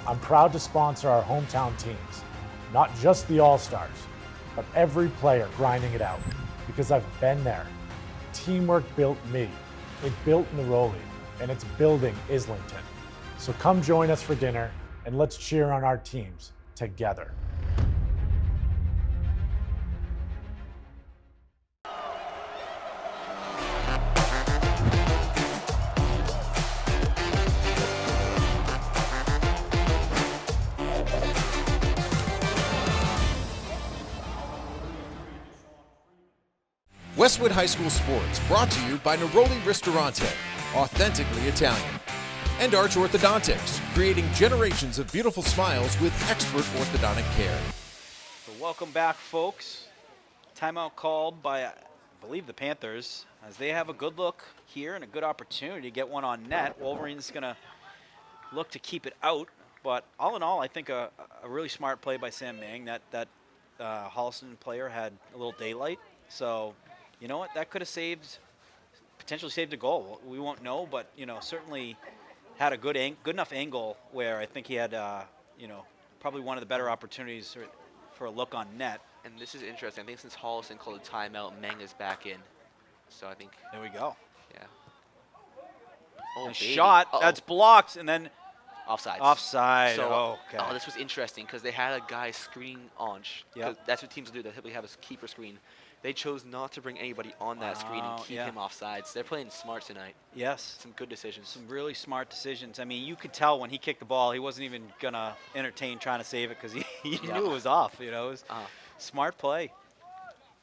I'm proud to sponsor our hometown teams, not just the All-Stars, but every player grinding it out, because I've been there. Teamwork built me, it built Neroli, and it's building Islington. So come join us for dinner, and let's cheer on our teams together. Westwood High School Sports, brought to you by Neroli Ristorante, authentically Italian. And Arch Orthodontics, creating generations of beautiful smiles with expert orthodontic care. So welcome back, folks. Timeout called by, I believe, the Panthers, as they have a good look here and a good opportunity to get one on net. Wolverines going to look to keep it out, but all in all, I think a really smart play by Sam Mang. That Holliston player had a little daylight, so you know what? That could have potentially saved a goal. We won't know, but certainly had a good enough angle where I think he had probably one of the better opportunities for a look on net. And this is interesting. I think since Holliston called a timeout, Meng is back in. So I think. There we go. Yeah. Oh, and shot. That's blocked, and then offside. Offside. So, okay. This was interesting because they had a guy screening Ange. Yep. That's what teams do. They typically have a keeper screen. They chose not to bring anybody on that screen and keep him offsides. They're playing smart tonight. Yes. Some good decisions. Some really smart decisions. I mean, you could tell when he kicked the ball, he wasn't even going to entertain trying to save it because he knew it was off. It was smart play.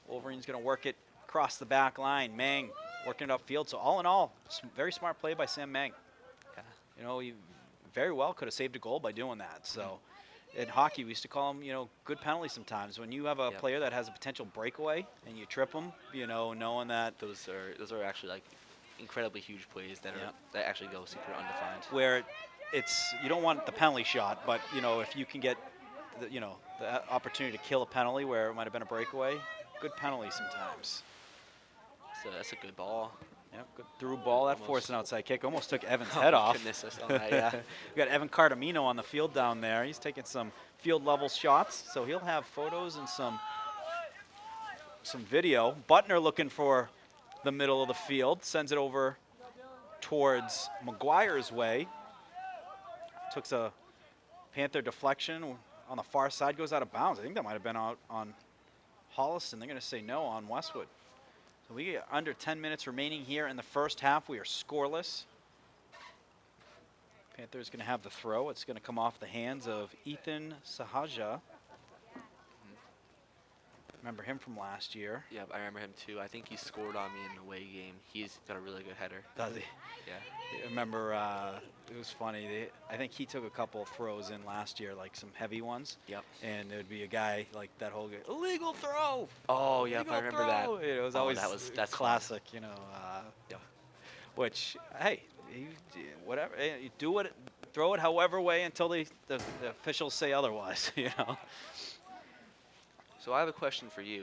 Wolverine's going to work it across the back line. Mang working it upfield. So all in all, very smart play by Sam Mang. Yeah. He very well could have saved a goal by doing that. So. In hockey, we used to call them, good penalties sometimes. When you have a player that has a potential breakaway and you trip them, knowing that those are actually like incredibly huge plays that actually go super undefined. Where you don't want the penalty shot, but if you can get the opportunity to kill a penalty where it might have been a breakaway, good penalty sometimes. So that's a good ball. Yep, good through ball. That forced an outside kick. Almost took Evan's head off. Goodness, I saw that, yeah. We got Evan Cardamino on the field down there. He's taking some field level shots, so he'll have photos and some video. Butner looking for the middle of the field. Sends it over towards McGuire's way. Took a Panther deflection on the far side. Goes out of bounds. I think that might have been out on Holliston. They're going to say no on Westwood. So we get under 10 minutes remaining here in the first half. We are scoreless. Panthers going to have the throw. It's going to come off the hands of Ethan Sahaja. Remember him from last year. Yeah, I remember him too. I think he scored on me in the away game. He's got a really good header. Does he? Yeah. I remember it was funny. I think he took a couple of throws in last year, like some heavy ones. Yep. And there'd be a guy like that whole guy, illegal throw. Oh, yeah, I remember that. It was always that's classic, Which, hey, whatever, you do it, throw it however way until the officials say otherwise, So I have a question for you.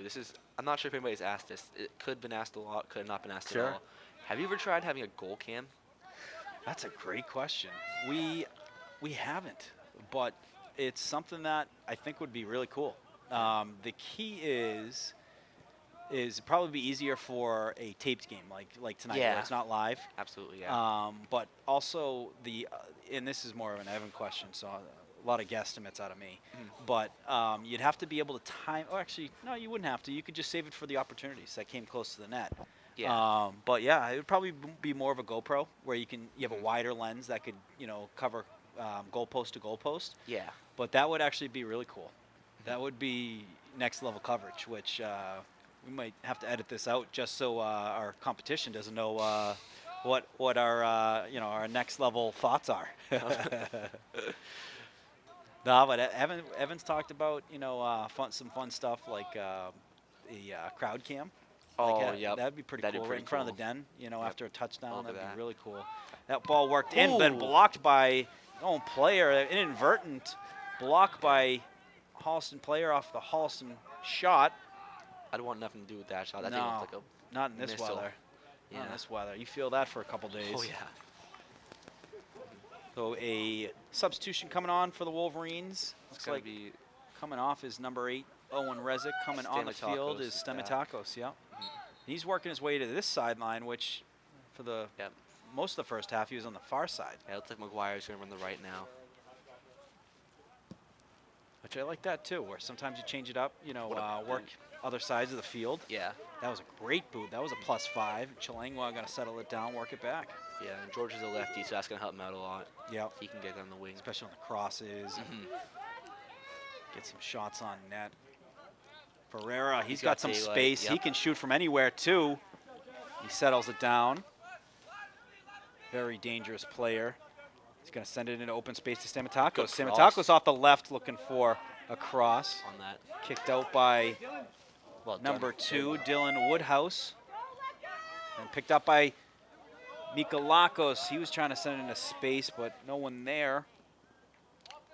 I'm not sure if anybody's asked this. It could have been asked a lot, could have not been asked at all. Have you ever tried having a goal cam? That's a great question. We haven't, but it's something that I think would be really cool. The key is probably be easier for a taped game like tonight where it's not live. Absolutely, yeah. But also and this is more of an Evan question, so a lot of guesstimates out of me. But you'd have to be able to time. Oh, actually, no, you wouldn't have to. You could just save it for the opportunities that came close to the net. Yeah. But yeah, it would probably be more of a GoPro where you have a wider lens that could cover goalpost to goalpost. Yeah. But that would actually be really cool. That would be next level coverage, which we might have to edit this out just so our competition doesn't know what our our next level thoughts are. No, but Evan's talked about some fun stuff like the crowd cam. Oh, Like, yep. that'd be pretty That'd be cool. Right pretty in front of cool. the den, you know, Yep. after a touchdown. Look at That'd be that. really cool. That ball worked in, but Ooh. blocked by own player. An inadvertent block by Holliston player off the Holliston shot. I don't want nothing to do with that shot. That thing No, looked like not in this missile. weather. Yeah. Not in this weather. You feel that for a couple days. Oh, yeah. So a substitution coming on for the Wolverines. It's Looks going like to be coming off is number 8, Owen Rezick. Coming on the field is Stamatakos, yeah. Stamatakos. Yeah. He's working his way to this sideline, which for the Yep. most of the first half he was on the far side. Yeah, it looks like McGuire's going to run the right now. Which I like that too, where sometimes you change it up, you know, What a work other sides of the field. Yeah. That was a great boot. That was a +5. Chilangwa got to settle it down, work it back. Yeah, and George is a lefty, so that's going to help him out a lot. Yep. He can get on the wing. Especially on the crosses. Mhm. Get some shots on net. Ferreira, he's He's got got some daylight, space. He yep. can shoot from anywhere too. He settles it down. Very dangerous player. He's going to send it into open space to Stamatakos. Good Stamatakos cross. off the left looking for a cross. On that. Kicked out by Well done. number 2, Dylan Woodhouse. And picked up by Mikalakos. He was trying to send it into space, but no one there.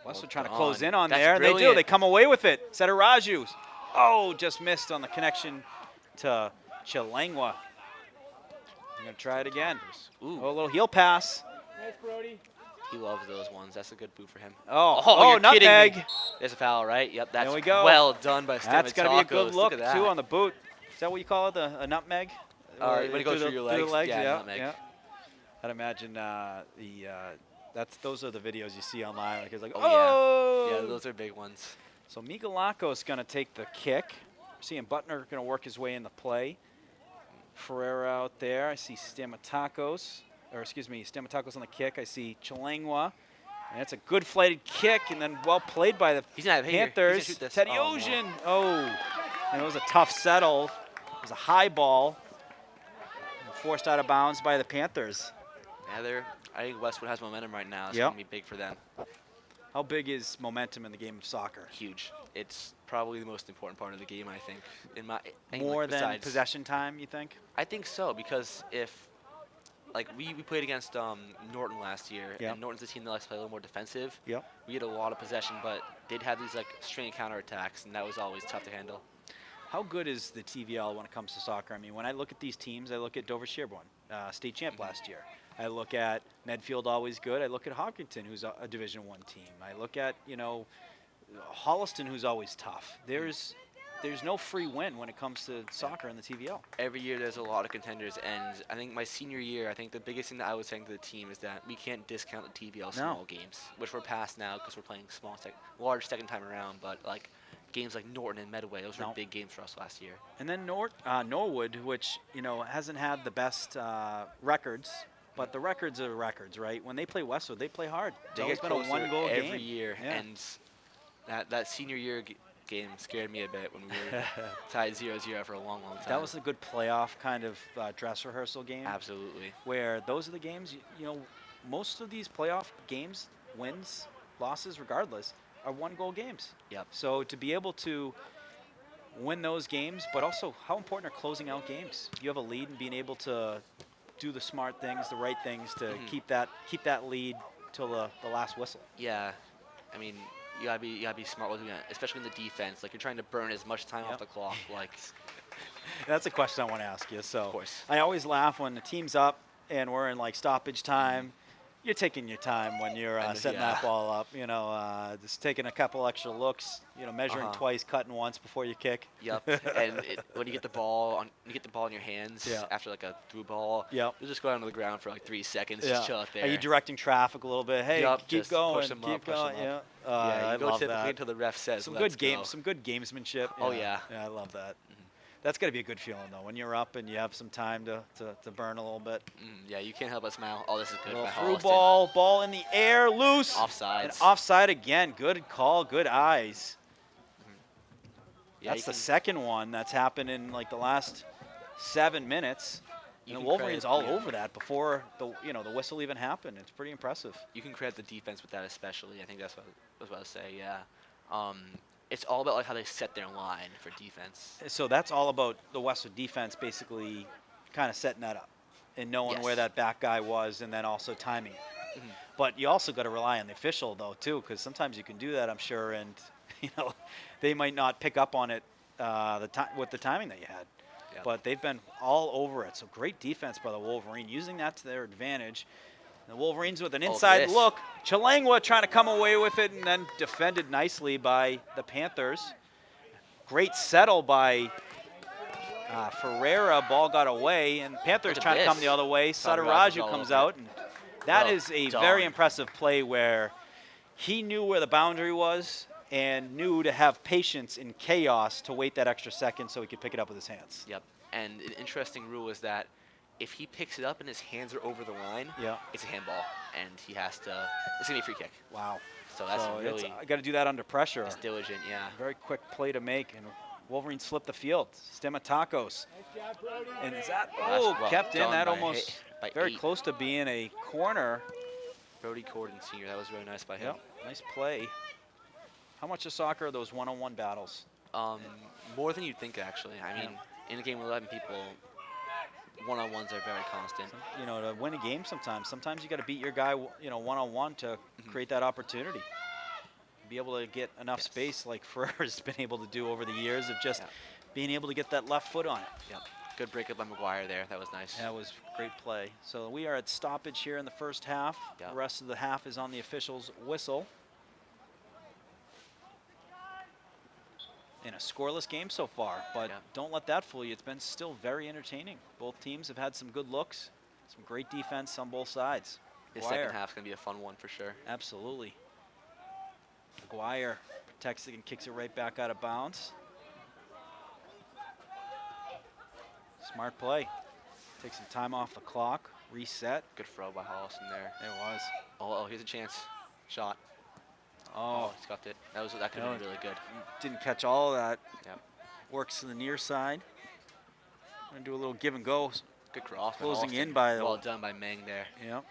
Westwood trying to close done. in on That's there, and they do. brilliant. They come away with it. Setaraju. Oh, just missed on the connection to Chilangwa. I'm going to try it again. Ooh. Oh, a little heel pass. He loves those ones. That's a good boot for him. Oh, you're kidding me. nutmeg. There's a foul, right? Yep, that's we go. well done by Stamatakos. That's going to be a good look, at that. too, on the boot. Is that what you call it, a nutmeg? When it goes through your the legs, yeah, yeah, nutmeg. yeah. I'd imagine those are the videos you see online. Like it's like, Oh, yeah. Yeah, those are big ones. So Migalakos going to take the kick. We're seeing Butner going to work his way in the play. Ferreira out there. I see Stamatakos on the kick. I see Chilangwa. And that's a good flighted kick, and then well played by the He's not here. He's Panthers. gonna shoot this. Teddy Oh, no. Ocean. Oh, and it was a tough settle. It was a high ball. Forced out of bounds by the Panthers. Yeah, I think Westwood has momentum right now. It's Yep. going to be big for them. How big is momentum in the game of soccer? Huge. It's probably the most important part of the game, I think. I think, More like, than besides- possession time, you think? I think so, because if, like, we played against Norton last year, Yep. and Norton's a team that likes to play a little more defensive. Yep. We had a lot of possession, but they'd have these, like, string counterattacks, and that was always tough to handle. How good is the TVL when it comes to soccer? I mean, when I look at these teams, I look at Dover Sherborne, state champ last year. I look at Medfield, always good. I look at Hopkinton, who's a Division I team. I look at, Holliston, who's always tough. There's no free win when it comes to soccer in the TVL. Every year there's a lot of contenders, and I think my senior year, I think the biggest thing that I was saying to the team is that we can't discount the TVL small games, which we're past now because we're playing large second time around, but like games like Norton and Medway, those were big games for us last year. And then Norwood, which, hasn't had the best records, but the records are records, right? When they play Westwood, they play hard. It's They always get been a closer one-goal game. every year, Yeah. and that senior year game scared me a bit when we were tied 0-0 for a long, long time. That was a good playoff kind of dress rehearsal game. Absolutely. Where those are the games, most of these playoff games, wins, losses, regardless, are one-goal games. Yep. So to be able to win those games, but also how important are closing out games? You have a lead and being able to do the smart things, the right things to keep that lead till the last whistle. Yeah, I mean, you gotta be smart with it, especially in the defense. Like, you're trying to burn as much time off the clock. Like, That's a question I want to ask you. So of course. I always laugh when the team's up and we're in like stoppage time. You're taking your time when you're setting that ball up. Just taking a couple extra looks. Measuring twice, cutting once before you kick. Yep. And when you get the ball in your hands after like a through ball, Yep. you just go down to the ground for like 3 seconds, just chill out there. Are you directing traffic a little bit? Hey, Yup, keep just going, push 'em keep up, push 'em going. up. Yeah, I I go love typically that. until the ref says, Some "Let's good game, go." some good gamesmanship. Oh, yeah. Yeah, I love that. That's got to be a good feeling though when you're up and you have some time to burn a little bit. Yeah, you can't help but smile. Oh, this is good. Little for through Holliston. ball in the air, loose. Offsides. And offside again. Good call, good eyes. Yeah, That's you the can- second one that's happened in like the last 7 minutes. You And the can Wolverines credit- all yeah. over that before the whistle even happened. It's pretty impressive. You can credit the defense with that, especially. I think that's what I was about to say. Yeah. it's all about like how they set their line for defense. So that's all about the Westwood defense basically kind of setting that up and knowing Yes. where that back guy was and then also timing it. Mhm. But you also got to rely on the official, though, too, because sometimes you can do that, I'm sure, and, they might not pick up on it with the timing that you had. Yep. But they've been all over it. So great defense by the Wolverine, using that to their advantage. The Wolverines with an inside this. look. Chalangwa trying to come away with it and then defended nicely by the Panthers. Great settle by Ferreira. Ball got away, and Panthers Look at trying to come this. the other way. Sataraju's Sadaraju all comes over it. out, and that Well is a done. very impressive play where he knew where the boundary was and knew to have patience in chaos to wait that extra second so he could pick it up with his hands. Yep. And an interesting rule is that if he picks it up and his hands are over the line, Yeah. it's a handball, and he has to. It's gonna be a free kick. Wow. So that's So really I got to do that under pressure. just diligent. Yeah. Very quick play to make, and Wolverines slip the field. Stematakos. And is that, Well, that's well kept in. done That by almost by very 8. close to being a corner. Brody Corden Sr. That was really nice by him. Yep, nice play. How much of soccer are those one-on-one battles? More than you'd think, actually. I mean, in a game with 11 people, one-on-ones are very constant. To win a game sometimes you got to beat your guy, one-on-one to create that opportunity. Be able to get enough space like Ferrer's been able to do over the years of just being able to get that left foot on it. Yep. Good breakup by McGuire there. That was nice. That was great play. So we are at stoppage here in the first half. Yep. The rest of the half is on the official's whistle. In a scoreless game so far, but don't let that fool you. It's been still very entertaining. Both teams have had some good looks, some great defense on both sides. This second half's going to be a fun one for sure. Absolutely. McGuire protects it and kicks it right back out of bounds. Smart play. Take some time off the clock. Reset. Good throw by Holliston there. There it was. Oh, here's a chance. Shot. Oh, he scuffed it. That could have been really good. Didn't catch all of that. Yep. Works to the near side. Gonna do a little give and go. Good cross. by Closing Holliston. in by the. Well done by Meng there. Yep.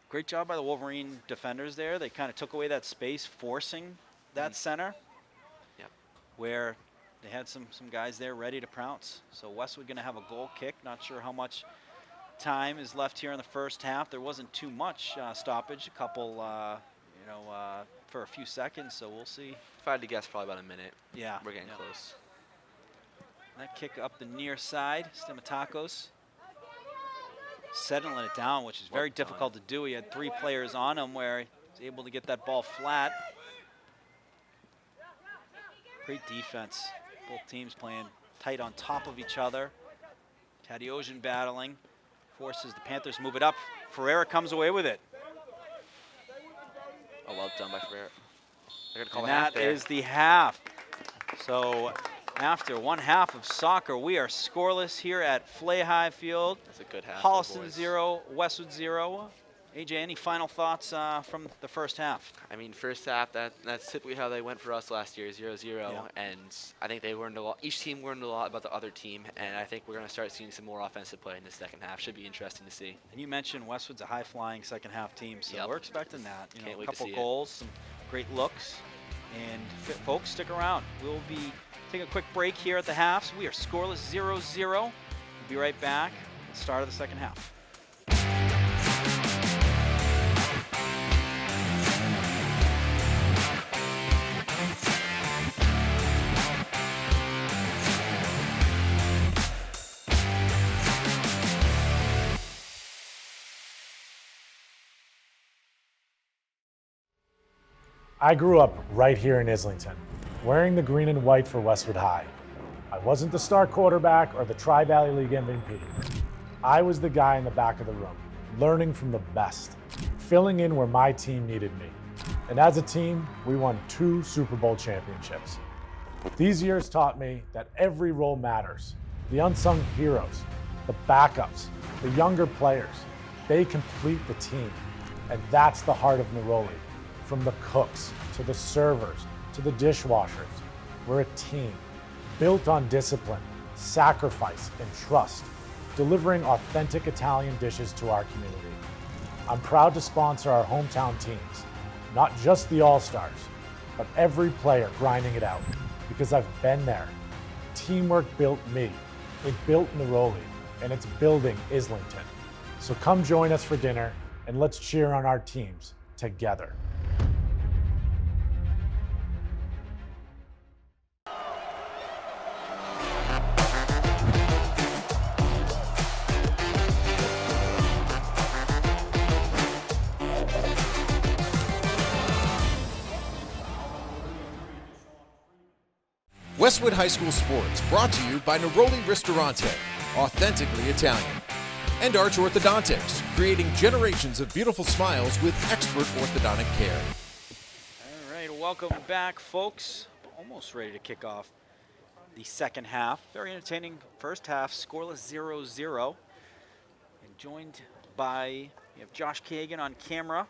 Great job by the Wolverine defenders there. They kind of took away that space, forcing that center. Yep. Where they had some guys there ready to pounce. So Westwood going to have a goal kick. Not sure how much time is left here in the first half. There wasn't too much stoppage. A couple, for a few seconds. So we'll see. If I had to guess, probably about a minute. Yeah. We're getting close. That kick up the near side. Stematakos settling it down, which is very difficult to do. He had 3 players on him where he was able to get that ball flat. Great defense. Both teams playing tight on top of each other. Tadeusz battling. Forces the Panthers move it up. Ferreira comes away with it. Oh, well done by Ferreira. They're going to call And a half that there. is the half. So after one half of soccer, we are scoreless here at Flayhigh Field. That's a good half. Holliston 0, Westwood 0. AJ, any final thoughts from the first half? I mean, first half, that's typically how they went for us last year, 0-0. And I think they learned a lot. Each team learned a lot about the other team, and I think we're going to start seeing some more offensive play in the second half. Should be interesting to see. And you mentioned Westwood's a high-flying second-half team, so we're expecting that. Can't A wait to couple see it. goals, some great looks. And folks, stick around. We'll be taking a quick break here at the halves. We are scoreless 0-0. We'll be right back at the start of the second half. I grew up right here in Islington, wearing the green and white for Westwood High. I wasn't the star quarterback or the Tri-Valley League MVP. I was the guy in the back of the room, learning from the best, filling in where my team needed me. And as a team, we won 2 Super Bowl championships. These years taught me that every role matters. The unsung heroes, the backups, the younger players, they complete the team. And that's the heart of Neroli. From the cooks, to the servers, to the dishwashers, we're a team, built on discipline, sacrifice, and trust, delivering authentic Italian dishes to our community. I'm proud to sponsor our hometown teams, not just the All-Stars, but every player grinding it out, because I've been there. Teamwork built me, it built Neroli, and it's building Islington. So come join us for dinner, and let's cheer on our teams together. Westwood High School Sports, brought to you by Neroli Ristorante, authentically Italian. And Arch Orthodontics, creating generations of beautiful smiles with expert orthodontic care. All right, welcome back, folks. Almost ready to kick off the second half. Very entertaining first half, scoreless 0-0. And joined by, we have Josh Kagan on camera.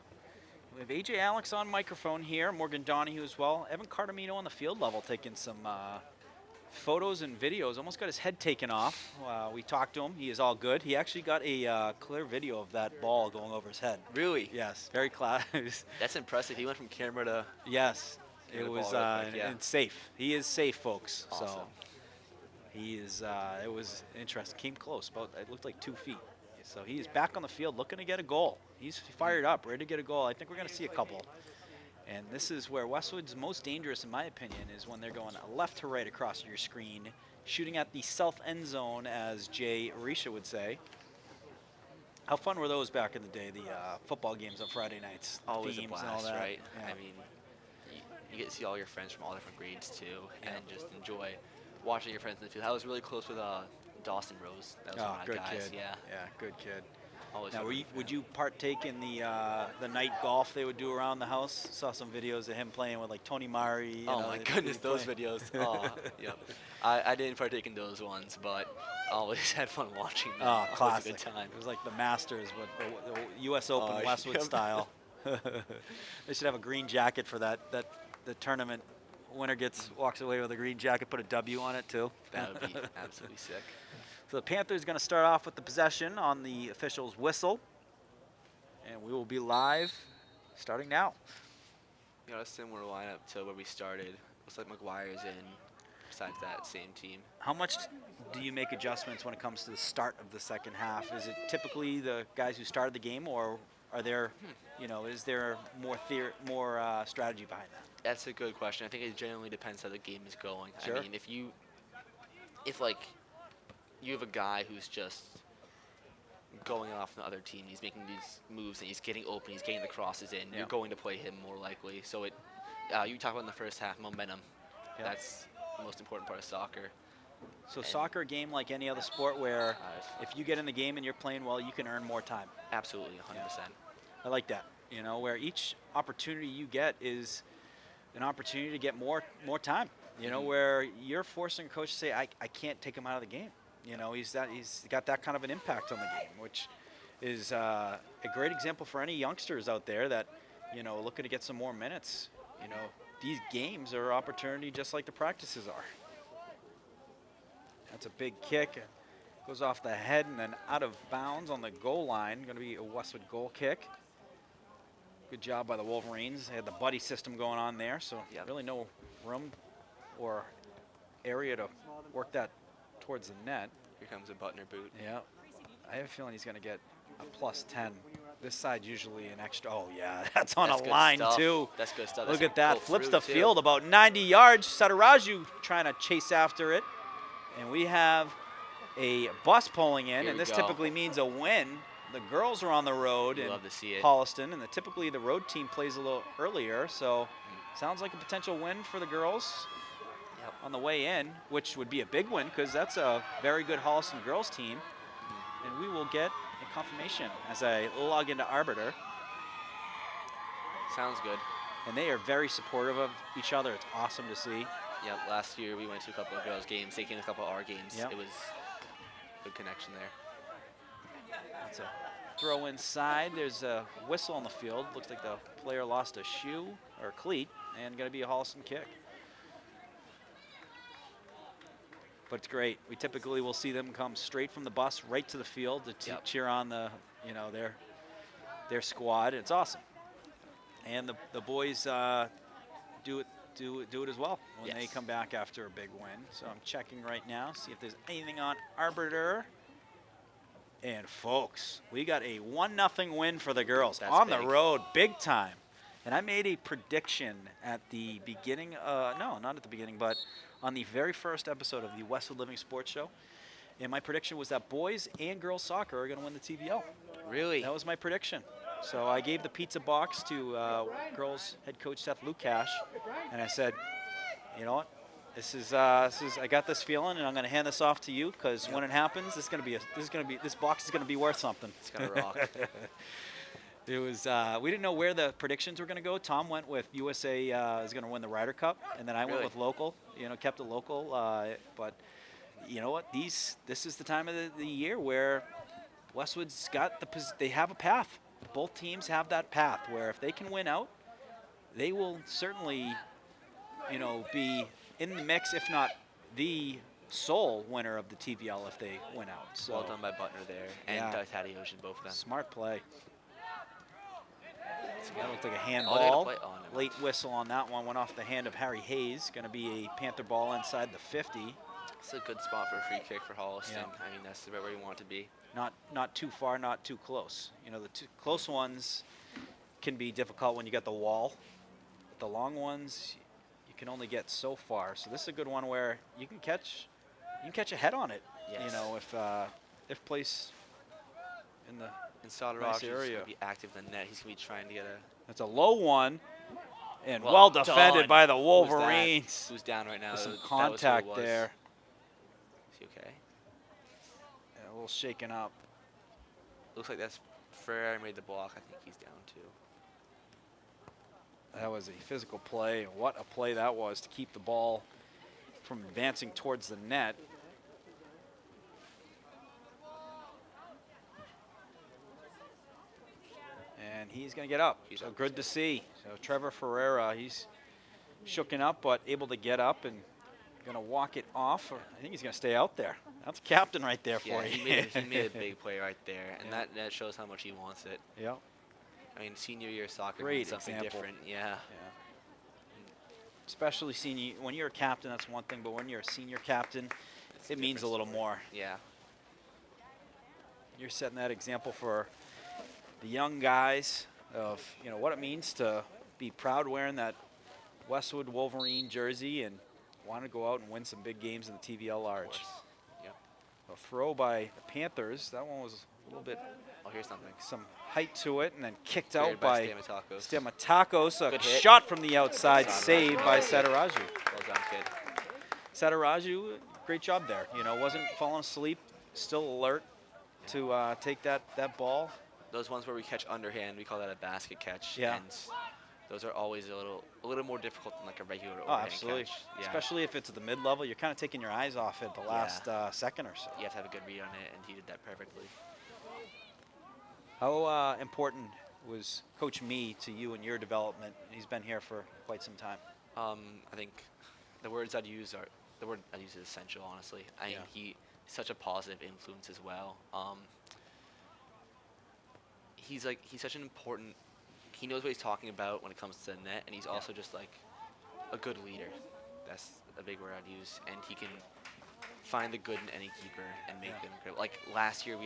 We have AJ Alex on microphone here, Morgan Donahue as well. Evan Cardamino on the field level taking some photos and videos. Almost got his head taken off. We talked to him. He is all good. He actually got a clear video of that ball going over his head. Really? Yes, very close. That's impressive. He went from camera to... Yes, Yeah, it the was ball real quick, yeah. and safe. He is safe, folks. Awesome. So he is. It was interesting. Came close, but it looked like 2 feet. So he is back on the field, looking to get a goal. He's fired up, ready to get a goal. I think we're going to see a couple. And this is where Westwood's most dangerous, in my opinion, is when they're going left to right across your screen, shooting at the south end zone, as Jay Arisha would say. How fun were those back in the day, the football games on Friday nights? Always a themes and all blast, that? right? Yeah. I mean, you get to see all your friends from all different grades, too, and just enjoy watching your friends in the field. I was really close with Dawson Rose. That was one of my good guys. kid. Yeah. Yeah, good kid. Always Now, fun would for you partake in the night golf they would do around the house? Saw some videos of him playing with like Tony Mari. You Oh know, my they'd goodness, be those playing. videos. Oh, yep. I didn't partake in those ones, but always had fun watching them. Oh, Always classic. a good time. It was like the Masters, but the U.S. Open Westwood yep. style. They should have a green jacket for that. The tournament winner walks away with a green jacket. Put a W on it too. That would be absolutely sick. So the Panthers going to start off with the possession on the official's whistle, and we will be live starting now. You got a similar lineup to where we started. Looks like McGuire's in. Besides that, same team. How much do you make adjustments when it comes to the start of the second half? Is it typically the guys who started the game, or are there, is there more strategy behind that? That's a good question. I think it generally depends how the game is going. Sure. I mean, if like you have a guy who's just going off the other team, he's making these moves and he's getting open, he's getting the crosses in, you're going to play him more likely. So you talk about in the first half, momentum. Yep. That's the most important part of soccer. So soccer, a game like any other sport where if you get in the game and you're playing well, you can earn more time. Absolutely, 100%. I like that. Where each opportunity you get is an opportunity to get more time. Where you're forcing a coach to say, I can't take him out of the game. He's got that kind of an impact on the game, which is a great example for any youngsters out there that, looking to get some more minutes. These games are an opportunity just like the practices are. That's a big kick. Goes off the head and then out of bounds on the goal line. Going to be a Westwood goal kick. Good job by the Wolverines. They had the buddy system going on there, so really no room or area to work that towards the net. Here comes a Butner boot. Yeah. I have a feeling he's going to get a +10. This side usually an extra. Oh, yeah, that's on That's a good line, stuff. too. That's good stuff. Look That's at that. go Flips through, the too. field about 90 yards. Sataraju trying to chase after it. And we have a bus pulling in, Here and we this go. typically means a win. The girls are on the road in Love to see it. Holliston, and typically the road team plays a little earlier, so sounds like a potential win for the girls on the way in, which would be a big win because that's a very good Holliston girls team. And we will get a confirmation as I log into Arbiter. Sounds good. And they are very supportive of each other. It's awesome to see. Yep, last year we went to a couple of girls' games. They came to a couple of our games. Yep. It was good connection there. That's a throw inside. There's a whistle on the field. Looks like the player lost a shoe or cleat and going to be a Holliston kick. But it's great. We typically will see them come straight from the bus right to the field to cheer on their squad. It's awesome. And the boys do it do it as well when they Yes. come back after a big win. So I'm checking right now, see if there's anything on Arbiter. And folks, we got a 1-0 win for the girls That's on big. the road, big time. And I made a prediction at the beginning, no, not at the beginning, but on the very first episode of the Westwood Living Sports Show. And my prediction was that boys and girls soccer are going to win the TVL. Really? That was my prediction. So I gave the pizza box to girls head coach Seth Lukash, and I said, you know what? This is I got this feeling, and I'm going to hand this off to you because when it happens, this box is going to be worth something. It's gonna rock. It was we didn't know where the predictions were going to go. Tom went with USA is going to win the Ryder Cup, and then I went Really? with local. You know, kept it local. But you know what? This is the time of the year where Westwood's got they have a path. Both teams have that path where if they can win out, they will certainly, you know, be in the mix, if not the sole winner of the TVL if they win out. So Well done by Butner there, and Yeah. Tadeusz, both of them. smart play. So that looked like a Oh, handball. they had a play on it. Late whistle on that one. Went off the hand of Harry Hayes. Going to be a Panther ball inside the 50. It's a good spot for a free kick for Holliston. Yeah. I mean, that's right where you want it to be. Not too far, not too close. You know, the two close ones can be difficult when you got the wall. The long ones, you can only get so far. So this is a good one where you can catch a head on it. You Yes. know, if placed in the And Sauter Nice Rogers is area. going to be active in the net. He's going to be trying to get a... that's a low one, and Well well defended done. by the Who's that? Wolverines. Who's down right now? There's some That was who it contact was. there. Is he okay? Yeah, a little shaken up. Looks like that's Ferrer made the block. I think he's down too. That was a physical play. What a play that was to keep the ball from advancing towards the net. And he's going to get up. He's So up, good yeah. to see. So Trevor Ferreira, he's shooken up, but able to get up and going to walk it off. Or I think he's going to stay out there. That's captain right there for Yeah, you. he made a big play right there, and Yeah. that shows how much he wants it. Yeah. I mean, senior year soccer Great means something example. different. Yeah. Yeah. Especially senior, when you're a captain, that's one thing, but when you're a senior captain, It's it means a different little story. more. Yeah. You're setting that example for the young guys of, you know, what it means to be proud wearing that Westwood Wolverine jersey and want to go out and win some big games in the TVL Of large. course. Yep. A throw by the Panthers. That one was a little bit, Oh, here's something. some height to it, and then kicked Cleared out by Stamatakos. Stamatakos. A Good hit. shot from the outside, Sataraju. saved by Sataraju. Well done, kid. Sataraju, great job there. You know, wasn't falling asleep, still alert to take that ball. Those ones where we catch underhand, we call that a basket catch. Yeah. And those are always a little more difficult than like a regular Oh, overhand absolutely. catch. Yeah. Especially if it's at the mid-level, you're kind of taking your eyes off it the last second or so. You have to have a good read on it, and he did that perfectly. How important was Coach Mee to you and your development? He's been here for quite some time. I think the word I'd use is essential. Honestly, I mean, Yeah. he's such a positive influence as well. He's such an important. He knows what he's talking about when it comes to the net, and he's also just like a good leader. That's a big word I'd use, and he can find the good in any keeper and make them great. Like last year,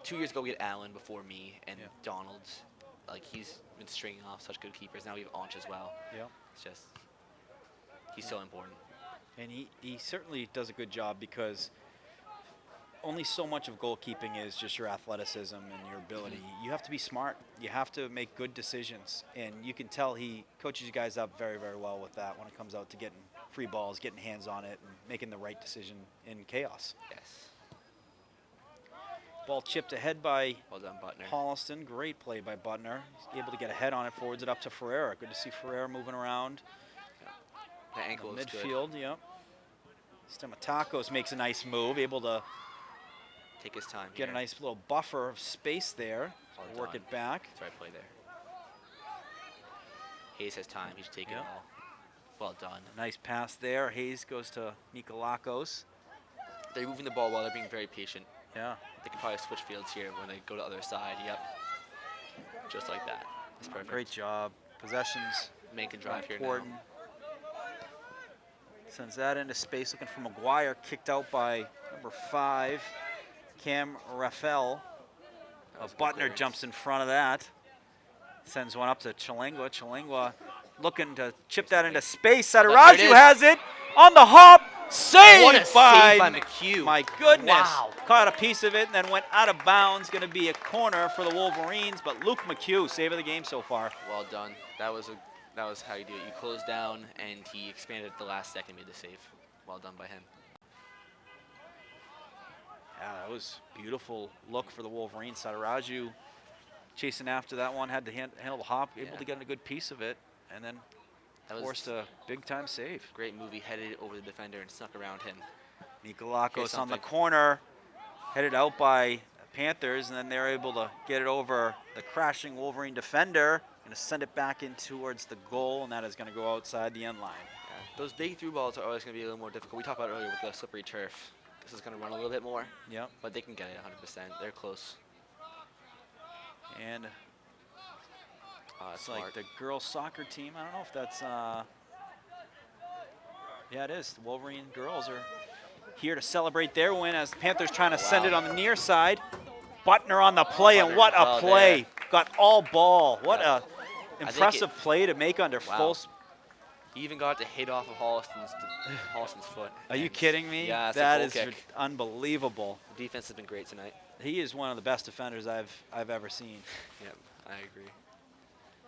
2 years ago, we had Allen before me and Yeah. Donald's. Like he's been stringing off such good keepers. Now we have Aunch as well. Yeah. It's just he's so important. And he certainly does a good job because only so much of goalkeeping is just your athleticism and your ability. You have to be smart. You have to make good decisions. And you can tell he coaches you guys up very, very well with that when it comes out to getting free balls, getting hands on it, and making the right decision in chaos. Yes. Ball chipped ahead by Well done, Butner. Holliston. Great play by Butner. He's able to get a head on it, forwards it up to Ferreira. Good to see Ferreira moving around. The ankle The is good. midfield, yep. Stamatakos makes a nice move, able to Take his time. get a here. nice little buffer of space there. Well Work done. it back. That's the right play there. Hayes has time. He should take Yeah. it all. Well done. Nice pass there. Hayes goes to Nikolakos. They're moving the ball well. They're being very patient. Yeah. They could probably switch fields here when they go to the other side. Yep. Just like that. That's perfect. Great job. Possessions Man can drive here important. now. Sends that into space, looking for McGuire. Kicked out by number 5, Cam Rafael. Butner jumps in front of that. Sends one up to Chalengua. Chalengua looking to chip that into space. Sataraju has it on the hop. What a Saved by McHugh. My goodness. Wow. Caught a piece of it and then went out of bounds. Going to be a corner for the Wolverines, but Luke McHugh, save of the game so far. Well done. That was how you do it. You closed down, and he expanded at the last second, made the save. Well done by him. Yeah, that was beautiful look for the Wolverines. Sataraju chasing after that one, had to handle the hop, able to get a good piece of it, and then forced a big-time save. Great move. He headed over the defender and snuck around him. Mikolakos on the corner, headed out by Panthers, and then they're able to get it over the crashing Wolverine defender and to send it back in towards the goal, and that is going to go outside the end line. Yeah, those big through balls are always going to be a little more difficult. We talked about it earlier with the slippery turf. This is going to run a little bit more. Yep. But they can get it 100%. They're close. And it's smart. like the girls soccer team. I don't know if that's, yeah, it is. The Wolverine girls are here to celebrate their win as the Panthers trying to send it on the near side. Butner on the play, and what a play. There. Got all ball. What a impressive play to make under full. He even got to hit off of Holliston's foot. Are you kidding me? Yeah, that is unbelievable. The defense has been great tonight. He is one of the best defenders I've ever seen. Yep, I agree.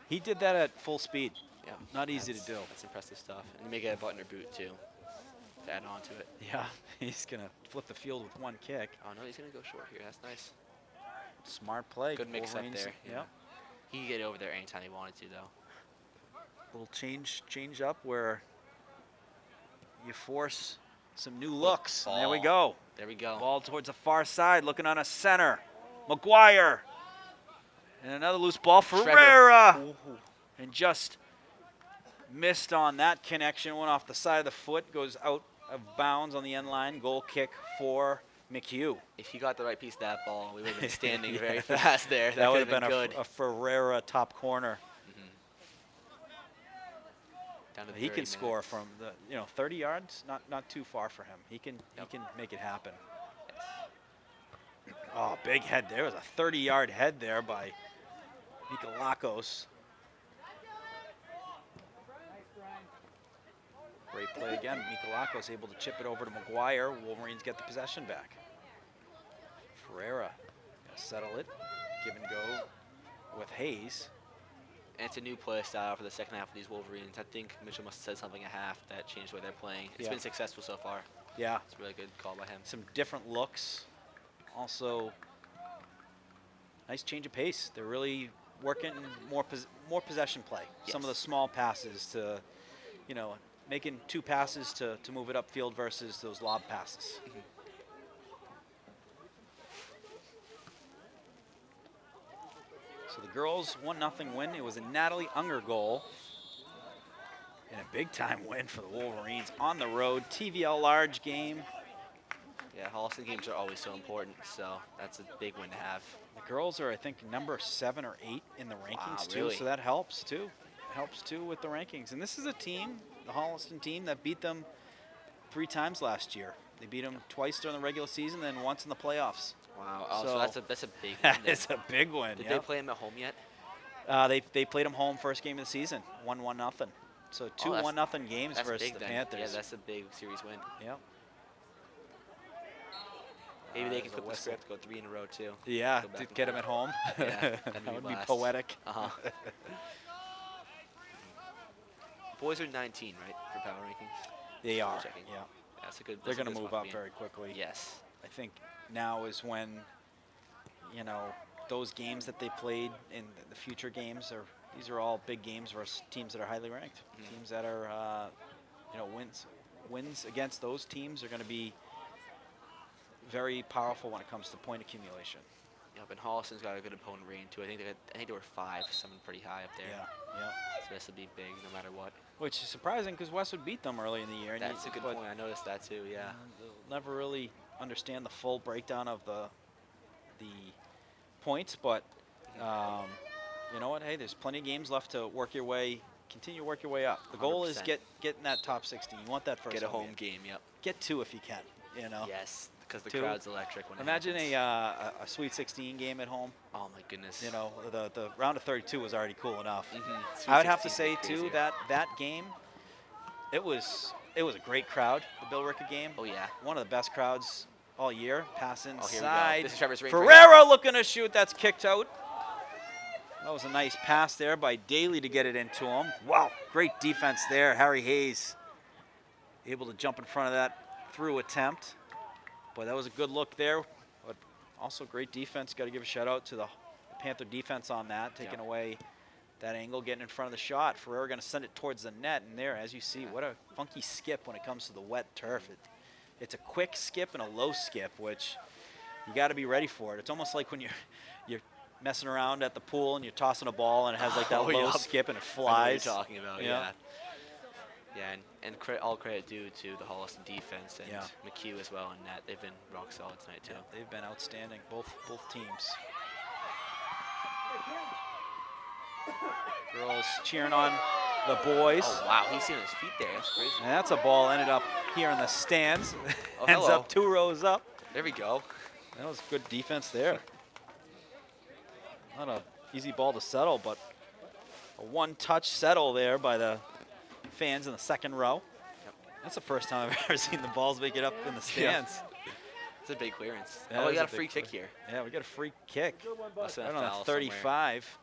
He did that at full speed. Yeah, not easy to do. That's impressive stuff. And you may get a Butner boot too, to add on to it. Yeah, he's gonna flip the field with one kick. Oh no, he's gonna go short here. That's nice. Smart play. Good mix up there. Yep. He could get over there anytime he wanted to, though. Little change up where you force some new looks. And there we go. There we go. Ball towards the far side, looking on a center. McGuire. And another loose ball. Ferreira. And just missed on that connection. Went off the side of the foot. Goes out of bounds on the end line. Goal kick for McHugh. If he got the right piece of that ball, we would have been standing very fast there. That would have been good. a Ferreira top corner. Down to He can 30 score minutes. from the 30 yards. Not too far for him. He can make it happen. Oh, big head there. It was a 30-yard head there by Mikolakos. Great play again. Mikolakos able to chip it over to McGuire. Wolverines get the possession back. Ferreira gonna settle it. Give and go with Hayes. And it's a new play style for the second half of these Wolverines. I think Mitchell must have said something at half that changed the way they're playing. It's been successful so far. Yeah. It's a really good call by him. Some different looks. Also, nice change of pace. They're really working more possession play. Yes. Some of the small passes to, making 2 passes to move it upfield versus those lob passes. So the girls 1-0 win. It was a Natalie Unger goal. And a big-time win for the Wolverines on the road. TVL large game. Yeah, Holliston games are always so important, so that's a big win to have. The girls are, I think, number 7 or 8 in the rankings, too, really? so that helps, too. Helps, too, with the rankings. And this is a team, the Holliston team, that beat them 3 times last year. They beat them twice during the regular season, then once in the playoffs. Wow, so that's a big win. That is a big win. Did they play them at home yet? They played them home first game of the season, 1-1-0. So 2 1-0 games versus big the then. Panthers. Yeah, that's a big series win. Yep. Maybe they can there's a flip the whistle. script, go 3 in a row too. Yeah, Go back to and get them forth. at home. Yeah, that would be blast. poetic. Boys are 19, right, for power rankings? They are. Checking. Yeah. That's a good. They're that's a going to good move spot up to be in. very quickly. Yes. I think now is when, those games that they played in the future games these are all big games versus teams that are highly ranked. Teams that are, wins against those teams are going to be very powerful when it comes to point accumulation. Yep, and Holliston's got a good opponent rating too. I think they were 5, someone pretty high up there. Yeah. So this will be big no matter what. Which is surprising because Westwood beat them early in the year. That's a good point. I noticed that too. Yeah. They'll never really understand the full breakdown of the points, but you know what? Hey, there's plenty of games left to work your way continue to work your way up. The goal is 100%. get in that top 16. You want that first Get a home game, yep. Get 2 if you can, you know. Yes, because the 2. crowd's electric when Imagine it happens. a Sweet 16 game at home. Oh my goodness. You know, the round of 32 was already cool enough. Sweet I would have to 16's say crazier. too that game, it was a great crowd. The Bill Ricker game. Oh yeah. One of the best crowds all year. Pass Oh, here we go. inside. This is Trevor's range right Ferreira looking to shoot. That's kicked out. That was a nice pass there by Daly to get it into him. Wow, great defense there. Harry Hayes able to jump in front of that through attempt. But that was a good look there. But also great defense. Got to give a shout out to the Panther defense on that, taking away that angle, getting in front of the shot. Ferreira going to send it towards the net. And there, as you see, what a funky skip when it comes to the wet turf. It's a quick skip and a low skip, which you got to be ready for it. It's almost like when you're messing around at the pool and you're tossing a ball and it has like that low skip and it I know what flies. you're talking about, Yeah. Yeah, and all credit due to the Holliston defense and Yeah. McHugh as well in net. They've been rock solid tonight too. Yeah, they've been outstanding, both teams. Girls cheering on the boys. Oh wow, he's seen his feet there. That's crazy. And that's a ball ended up here in the stands. Oh, Ends hello. up 2 rows up. There we go. That was good defense there. Not an easy ball to settle, but a one-touch settle there by the fans in the second row. That's the first time I've ever seen the balls make it up in the stands. It's a big clearance. Yeah, Oh, that we was got a a free big kick play. here. Yeah, we got a free kick. Must have Right been a on foul the 35.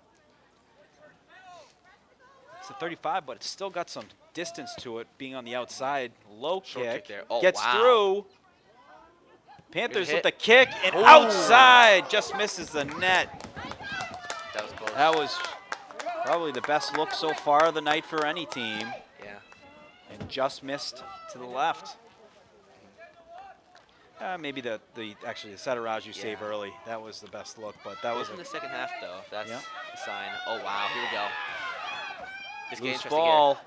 It's a 35, but it's still got some distance to it, being on the outside. Low Short kick. kick there. Oh, Gets wow. through. Panthers hit. with the kick and Ooh. outside. Just misses the net. That was close. That was probably the best look so far of the night for any team. Yeah. And just missed to the left. Maybe actually the Sataraju save early. That was the best look, but that was in the second half though. That's Yeah. a sign. Oh wow, here we go. This loose interesting ball.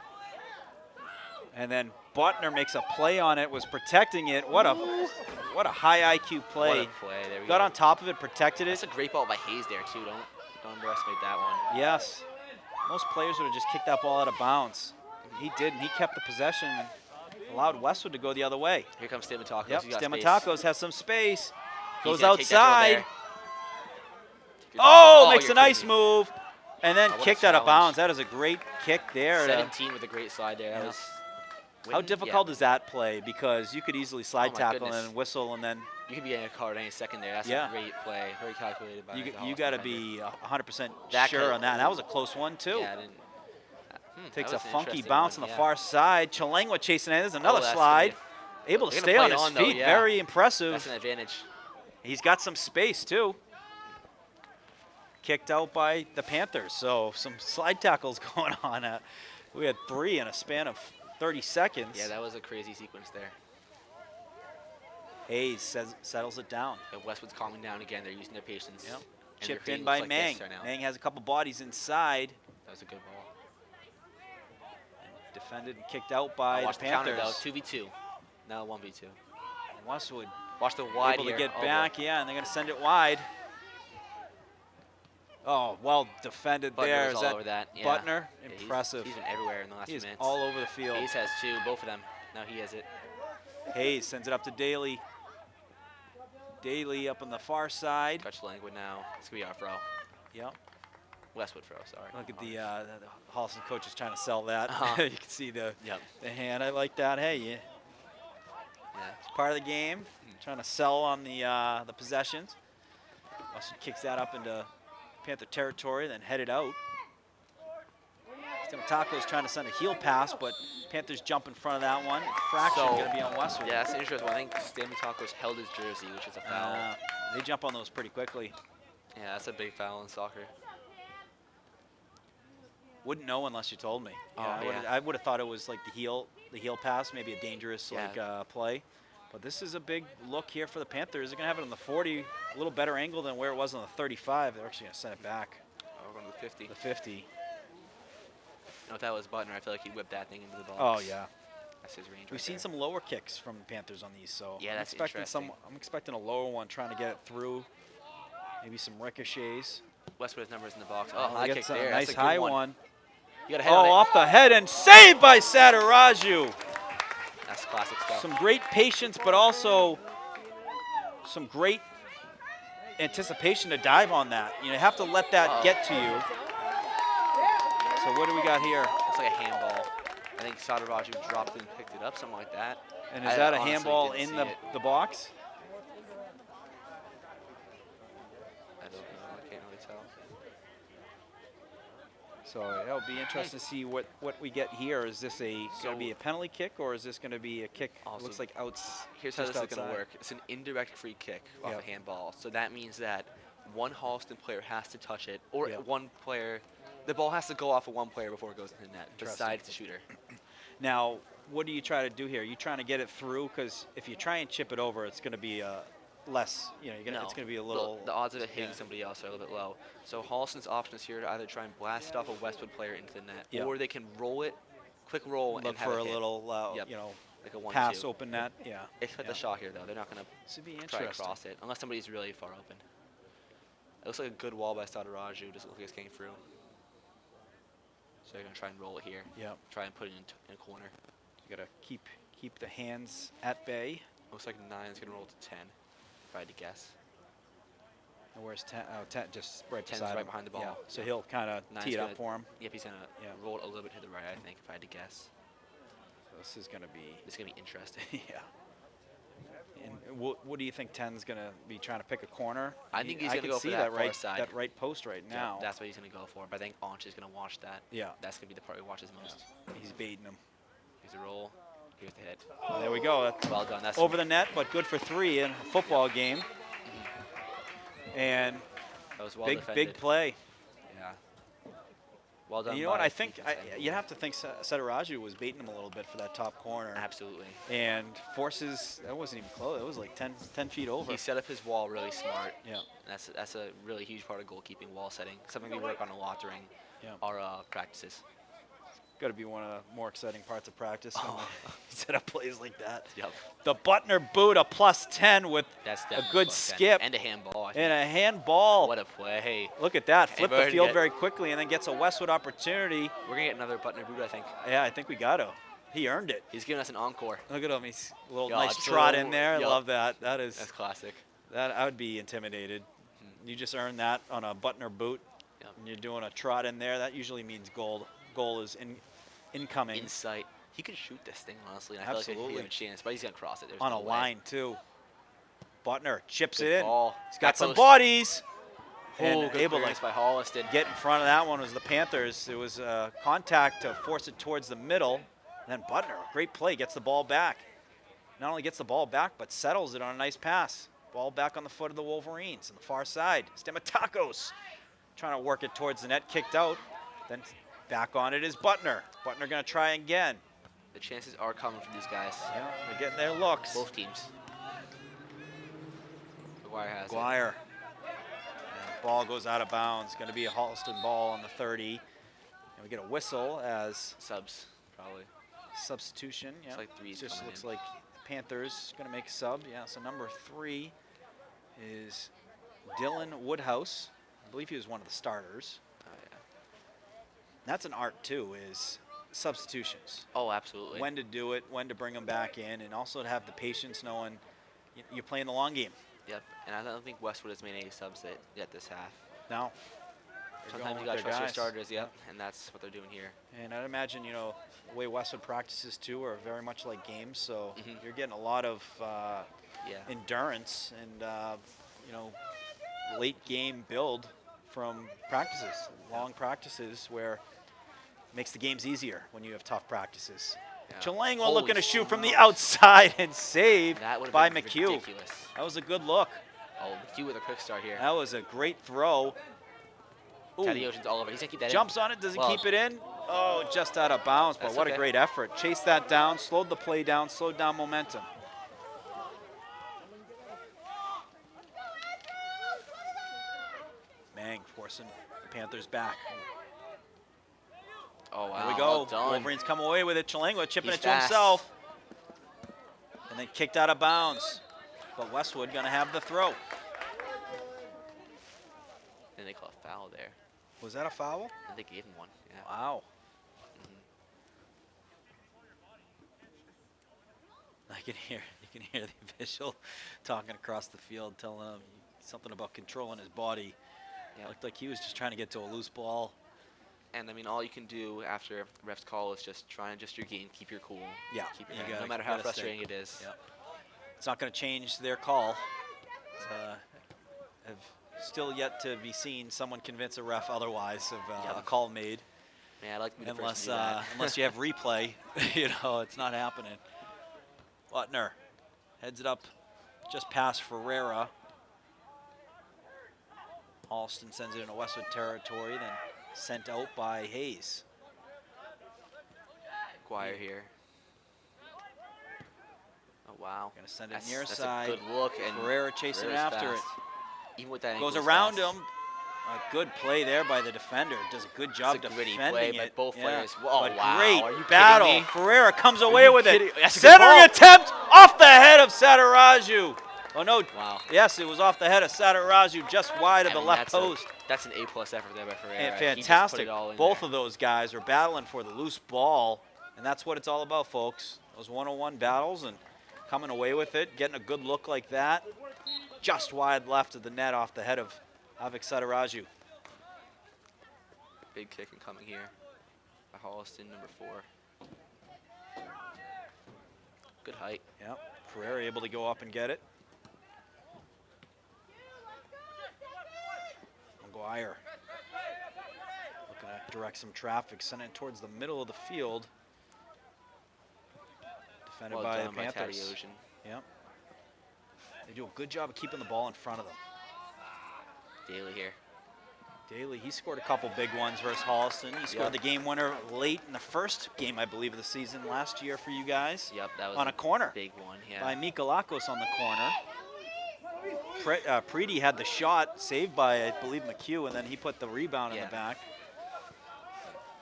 And then Butner makes a play on it, was protecting it. What a high IQ here. play. What a play. There we Got go. on top of it, protected That's it. a great ball by Hayes there too. Don't underestimate that one. Yes. Most players would have just kicked that ball out of bounds. He didn't. He kept the possession and allowed Westwood to go the other way. Here comes Stamatakos. Yep, He's got space. Stamatakos has some space. He's Goes gonna take that dribble outside. there. Good Oh, ball. makes a You're nice kidding me. move. And then Oh, what a kicked out of challenge. bounds. That is a great kick there. 17 with a great slide there. That Yeah. was How winning. difficult Yeah. is that play? Because you could easily slide Oh my tackle goodness. and whistle, and then You could be getting a card any second there. That's Yeah. a great play. Very calculated by the you Holliston got to defender. be 100% That sure could- on that. And that was a close one, too. Yeah, I didn't. Takes that a was an funky interesting bounce one, on the yeah. far side. Chalengwa chasing it. There's another that's slide. gonna Able to They're stay gonna on play his on, though, feet. yeah. Very impressive. That's an advantage. He's got some space, too. Kicked out by the Panthers. So some slide tackles going on. We had 3 in a span of 30 seconds. Yeah, that was a crazy sequence there. Hayes settles it down. And Westwood's calming down again. They're using their patience. Yep. And their Chipped feet in by looks like Mang. this right now. Mang has a couple bodies inside. That was a good ball. Defended and kicked out by Watch the the counter Panthers. though. 2v2. Now 1v2. Westwood Watch the wide able here. to get Oh, back, yeah, and they're going to send it wide. Oh, well defended Butner there. was Is all that over that. Yeah. Butner? Yeah, Impressive. He's been everywhere in the last He few is minutes. all over the field. Hayes has 2, both of them. Now he has it. Hayes sends it up to Daly. Daly up on the far side. Touch language now. It's going to be our throw. Yep. Westwood throw, sorry. Look at the Holliston coach is trying to sell that. Uh-huh. You can see the Yep. hand. I like that. Hey, Yeah. it's part of the game. Trying to sell on the possessions. Westwood kicks that up into Panther territory, then headed out. Stamatakos trying to send a heel pass, but Panthers jump in front of that one. Fraction So- going to be on Westwood. Yeah, that's an interesting one. I think Stamatakos held his jersey, which is a foul. They jump on those pretty quickly. Yeah, that's a big foul in soccer. Wouldn't know unless you told me. Oh, Yeah, yeah. I would have thought it was like the heel pass, maybe a dangerous Yeah. play. But this is a big look here for the Panthers. They're going to have it on the 40, a little better angle than where it was on the 35. They're actually going to send it back. Oh, we're going to the 50. The 50. You know, if that was Butner, I feel like he'd whip that thing into the box. Oh, yeah. That's his range. We've seen some lower kicks from the Panthers on these, so Yeah, that's I'm expecting interesting. I'm expecting a lower one, trying to get it through. Maybe some ricochets. Westwood's numbers in the box. Oh, Oh, high he kick gets a there. nice That's a good high one. one. You got a head on it. off the head and saved by Sataraju. That's classic stuff. Some great patience, but also some great anticipation to dive on that. You have to let that get to you. So what do we got here? It's like a handball. I think Sataraju dropped it and picked it up, something like that. And is I that a honestly handball didn't in see the, it. the box? I don't know. I can't really tell. So it'll be interesting to see what we get here. Is this going to be a penalty kick, or is this going to be a kick? Also, Looks like outs. Here's how just this is going outside. to work. It's an indirect free kick off Yep. a handball. So that means that one Holliston player has to touch it, or Yep. one player, the ball has to go off of one player before it goes into the net, Interesting. besides the shooter. Now, what do you try to do here? Are you trying to get it through? Because if you try and chip it over, it's going to be less. It's going to be a little. The odds of it hitting yeah. somebody else are a little bit low. So Holliston's option is here to either try and blast it off a Westwood player into the net, Yep. or they can roll it, quick roll, Look and have for it a hit. little, Yep. Like a 1-2. pass open net. Yeah. Expect yeah. the shot here, though. They're not going This would be to try interesting. and cross it, unless somebody's really far open. It looks like a good wall by Sataraju. Doesn't look like it's getting through. So they're going to try and roll it here. Yep. Try and put it in a corner. You got to keep the hands at bay. Looks like 9 is going to roll to 10, if I had to guess. And where's 10? Oh, 10 just right 10's beside right him. behind the Yeah. ball. So Yeah. he'll kind of 9's tee it up gonna- for him. Yep, he's going to Yeah. roll it a little bit to the right, I think, if I had to guess. So this is going to be. It's going to be interesting. Yeah. And what do you think 10's going to be trying to pick a corner? I think he's I going to can go for see that far right side. that right post right Yeah, now. that's what he's going to go for. But I think Onch is going to watch that. Yeah. That's going to be the part he watches most. He's baiting him. Here's a roll. Here's the hit. Well, there we go. That's Well done. That's over the net, but good for 3 in a football game. And That was well big defended. play. Yeah. Well done. And you know what? by I think defense end. you have to think Sataraju was baiting him a little bit for that top corner. Absolutely. And forces, that wasn't even close. It was like 10 feet over. He set up his wall really smart. Yeah. And that's a really huge part of goalkeeping, wall setting. Something we work on a lot during Yeah. our practices. Got to be one of the more exciting parts of practice. Oh. When they set up plays like that. Yep. The Butner boot, a +10 with That's a definitely good plus 10. skip And a handball. I think. and a handball. What a play. Look at that. Flip we're the gonna field get- very quickly and then gets a Westwood opportunity. We're going to get another Butner boot, I think. Yeah, I think we got to. He earned it. He's giving us an encore. Look at him. He's a little Yeah, nice it's trot so- in there. I yup. love that. That is That's classic. that. I would be intimidated. You just earned that on a Butner boot. Yep. And you're doing a trot in there. That usually means goal. Goal is incoming Insight. He could shoot this thing, honestly. And I feel like Absolutely. he'd have a chance, but he's going to cross it. There's on no a way. line too. Butner chips Good it in. ball. He's got Back some post. bodies. Oh, And good able clearance to by Holliston. get in front of that one was the Panthers. There was contact to force it towards the middle. And then Butner, great play, gets the ball back. Not only gets the ball back, but settles it on a nice pass. Ball back on the foot of the Wolverines on the far side. Stamatakos trying to work it towards the net, kicked out. Then back on it is Butner. Butner going to try again. The chances are coming for these guys. Yeah, they're getting their looks. Both teams. McGuire has it. Guire. And ball goes out of bounds. Going to be a Holliston ball on the 30. And we get a whistle as Subs, probably. substitution. Yeah, like 3's just coming looks in. like Panthers going to make a sub. Yeah, so number 3 is Dylan Woodhouse. I believe he was one of the starters. Oh, yeah. That's an art too, is substitutions. Oh, absolutely. When to do it, when to bring them back in, and also to have the patience knowing you're playing the long game. Yep. And I don't think Westwood has made any subs yet this half. Now, Sometimes you got to trust your starters, yep. And that's what they're doing here. And I'd imagine, the way Westwood practices too are very much like games, so Mhm. you're getting a lot of Yeah. endurance and, late game build from practices, long practices where it makes the games easier when you have tough practices. Yeah. Chalangwa Holy looking to shoot from the smokes. outside and saved That would have by been McHugh. ridiculous. That was a good look. Oh, McHugh with a quick start here. That was a great throw. Ooh. Teddy Ocean's all over. He's going to keep that Jumps on it. Does he Well, keep it in? Oh, just out of bounds, but That's what a okay. great effort. Chased that down, slowed the play down, slowed down momentum. Mang forcing the Panthers back. Oh, wow. Here we go. Well done. Wolverines come away with it. Chalangwa chipping He's it to fast. himself. And then kicked out of bounds. But Westwood going to have the throw. And they call a foul there. Was that a foul? And they gave him one. Yeah. Wow. can hear the official talking across the field, telling him something about controlling his body. Yeah. Looked like he was just trying to get to a loose ball. And I mean, all you can do after ref's call is just try and adjust your game, keep your cool. Yeah, Keep your you head, gotta- no matter you how gotta frustrating stay. it is. Yep. It's not going to change their call. It's, have still yet to be seen someone convince a ref otherwise of a call made. Yeah, I'd like to be the Unless first to do that. unless you have replay, it's not happening. Butner heads it up just past Ferreira. Holliston sends it into Westwood territory, then sent out by Hayes. Guire here. Oh, wow. Gonna send it That's, near that's side. a good look. And Ferreira chasing Ferreira's after fast. Even with that ankle, Goes he's around fast. him. A good play there by the defender. Does a good job It's a gritty defending play by it. both Yeah. players. Oh, But wow. great Are you kidding battle. me? Ferreira comes away you with kidding? it. That's a good Centering ball. attempt off the head of Sataraju. Oh, no. Wow. Yes, it was off the head of Sataraju, just wide of I the mean, left that's a- post. That's an A+ effort there by Ferreira. And He just put fantastic. it all in Both there. of those guys are battling for the loose ball, and that's what it's all about, folks. Those one-on-one battles and coming away with it, getting a good look like that. Just wide left of the net off the head of Avik Sataraju. Big kick incoming here by Holliston, number 4. Good height. Yep, Ferreira able to go up and get it. McGuire looking to direct some traffic, send it towards the middle of the field. Defended Well by the done by Panthers. Tadeusz. Yep. They do a good job of keeping the ball in front of them. Daly here. Daly, he scored a couple big ones versus Holliston. He scored the game winner late in the first game, I believe, of the season last year for you guys. Yep, that was on a corner big one. Yeah. by Mikalakos on the corner. Preedy had the shot saved by, I believe, McHugh, and then he put the rebound in the back.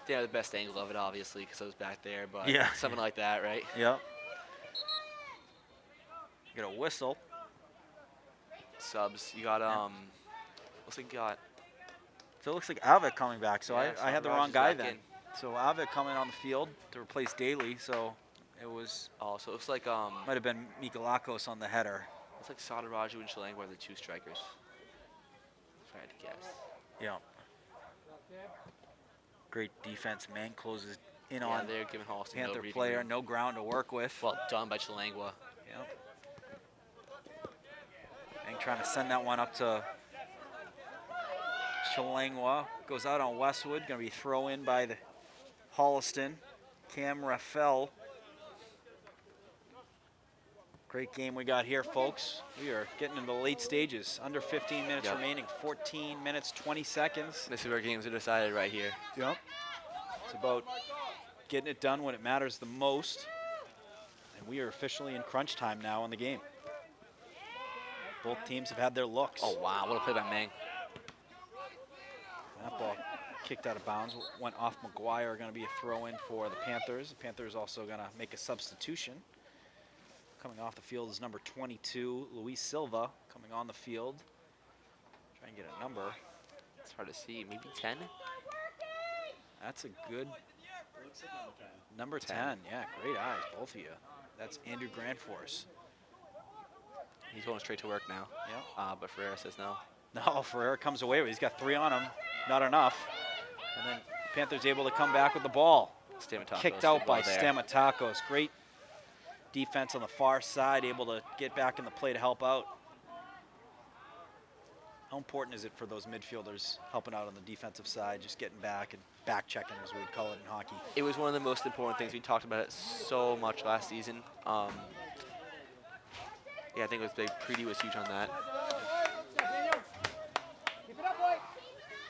They have the best angle of it, obviously, because I was back there. But Yeah. something like that, right? Yep. Get a whistle. Subs. You got looks like you got. So it looks like Avik coming back. So Yeah, I had the Rogers wrong guy back then. in. So Avik coming on the field to replace Daly. So it was Oh, so it looks like might have been Mikalakos on the header. Looks like Sataraju and Shalangwa are the 2 strikers. If I had to guess. Yeah. Great defense. Man closes in Yeah, on they're giving Holliston no Panther breathing player. room. No ground to work with. Well done by Shalangwa. Yep. And trying to send that one up to Shalangwa. Goes out on Westwood. Going to be throw in by the Holliston. Cam Rafael. Great game we got here, folks. We are getting into the late stages. Under 15 minutes remaining. 14 minutes, 20 seconds. This is where games are decided right here. Yep. It's about getting it done when it matters the most. And we are officially in crunch time now in the game. Both teams have had their looks. Oh wow, what a play by Mang. That ball kicked out of bounds, went off McGuire, going to be a throw-in for the Panthers. The Panthers also going to make a substitution. Coming off the field is number 22, Luis Silva, coming on the field. Try and get a number. It's hard to see, maybe 10? That's a good, number 10. Yeah, great eyes, both of you. That's Andrew Grandforce. He's going straight to work now. Yep. But Ferreira says no. No, Ferreira comes away with it. He's got 3 on him, not enough. And then Panthers able to come back with the ball. Stamatakos Kicked out by there. Stamatakos. Great defense on the far side, able to get back in the play to help out. How important is it for those midfielders helping out on the defensive side, just getting back and back checking, as we would call it in hockey? It was one of the most important things. We talked about it so much last season. Yeah, I think it was big. Preedy was huge on that.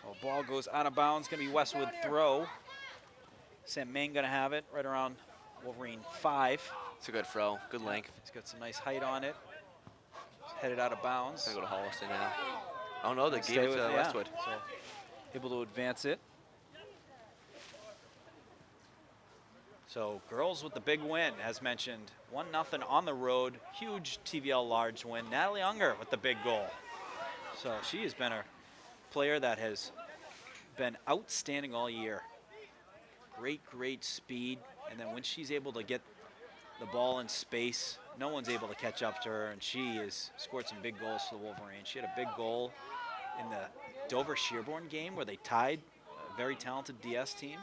Well, ball goes out of bounds, gonna be Westwood throw. Sam Main gonna have it right around Wolverine 5. It's a good throw, good length. He's got some nice height on it. It's headed out of bounds. Gonna go to Holliston now. Oh no, they Stay gave it with- to yeah. Westwood. So able to advance it. So girls with the big win, as mentioned, 1-0 on the road, huge TVL large win. Natalie Unger with the big goal. So she has been a player that has been outstanding all year. Great speed, and then when she's able to get the ball in space. No one's able to catch up to her, and she has scored some big goals for the Wolverines. She had a big goal in the Dover-Sherborne game where they tied a very talented DS team.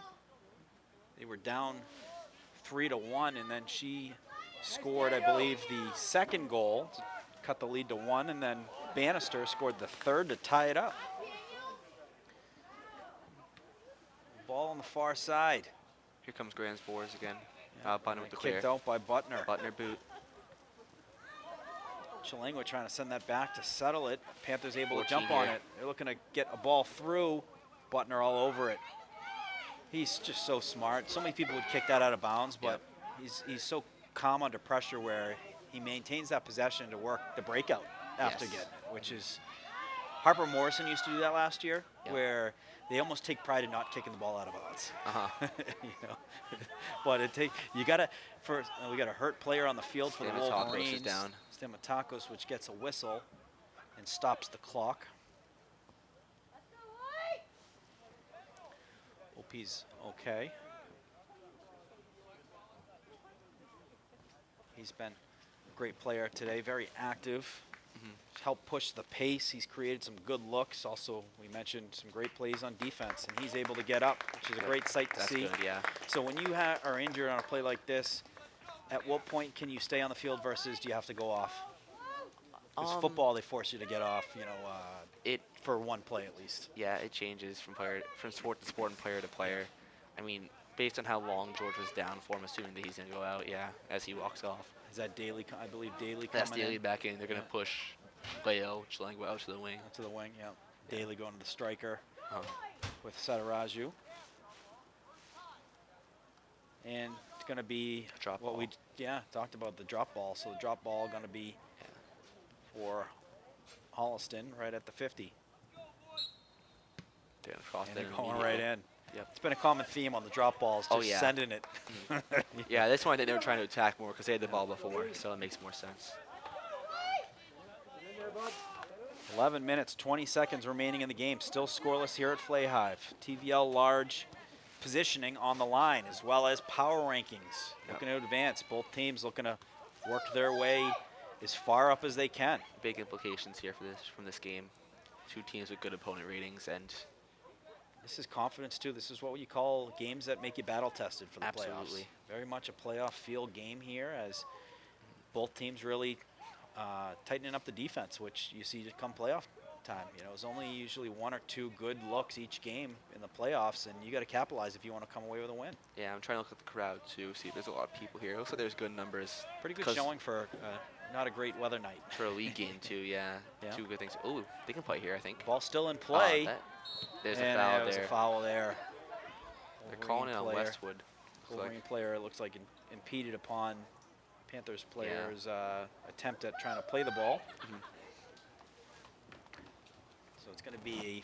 They were down 3-1, and then she scored, I believe, the second goal to cut the lead to 1, and then Bannister scored the third to tie it up. Ball on the far side. Here comes Grand's Boars again. Yeah, Butner with the clear. kicked out by Butner. Butner boot. Chilangua trying to send that back to settle it. Panthers able to 14 jump on here. it. They're looking to get a ball through. Butner all over it. He's just so smart. So many people would kick that out of bounds, but he's so calm under pressure where he maintains that possession to work the breakout after getting it, which is Harper Morrison used to do that last year, where they almost take pride in not kicking the ball out of bounds. You know, but we got a hurt player on the field for the Wolverines. Is down. Stamatakos, which gets a whistle and stops the clock. Hope he's okay. He's been a great player today, very active. Helped push the pace. He's created some good looks. Also, we mentioned some great plays on defense, and he's able to get up, which is a great sight to see. Good, yeah. So when you are injured on a play like this, at what point can you stay on the field versus do you have to go off? Because football, they force you to get off, you know, for one play at least. Yeah, it changes from sport to sport and player to player. I mean, based on how long George was down for, I'm assuming that he's going to go out, as he walks off. Is that Daly, I believe Daly coming That's in? Daly back in. They're going to push Leo Chilangua out to the wing. To the wing, yeah. Daly going to the striker with Sataraju. And it's going to be Drop what ball. we talked about, the drop ball. So the drop ball going to be for Holliston right at the 50. They're going to cross And there they're going right in. Yep. It's been a common theme on the drop balls, just sending it. Yeah, this one I think they were trying to attack more because they had the ball before, so it makes more sense. 11 minutes, 20 seconds remaining in the game. Still scoreless here at Flayhive. TVL large positioning on the line, as well as power rankings. Looking to advance. Both teams looking to work their way as far up as they can. Big implications here from this game. Two teams with good opponent ratings, and this is confidence too. This is what you call games that make you battle tested for the Absolutely. playoffs. Very much a playoff feel game here, as both teams really tightening up the defense, which you see come playoff time. You know, it's only usually one or two good looks each game in the playoffs, and you got to capitalize if you want to come away with a win. yeah, I'm trying to look at the crowd too, see if there's a lot of people here. It looks like there's good numbers. Pretty good 'cause showing for not a great weather night. for a league game too. Yeah, Yeah. two good things. Oh, they can play here, I think. Ball still in play. There's a and foul there was there. a foul there. They're calling it on Wolverine Westwood. Wolverine player looks like impeded upon Panthers player's attempt at trying to play the ball. So it's going to be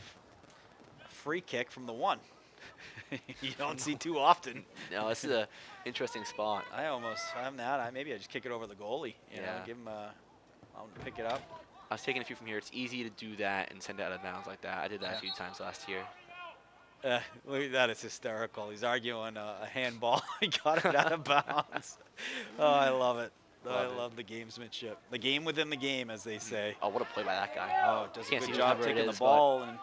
a free kick from the one. You don't see too often. No, this is a interesting spot. I'm that. Maybe I just kick it over the goalie. You know, give him allow him to pick it up. I was taking a few from here. It's easy to do that and send it out of bounds like that. I did that a few times last year. Look at that, it's hysterical. He's arguing a handball. He got it out of bounds. Oh, I love it. I love the gamesmanship. The game within the game, as they say. Oh, what a play by that guy. Oh, does a Can't see good what job number it taking the is, ball, and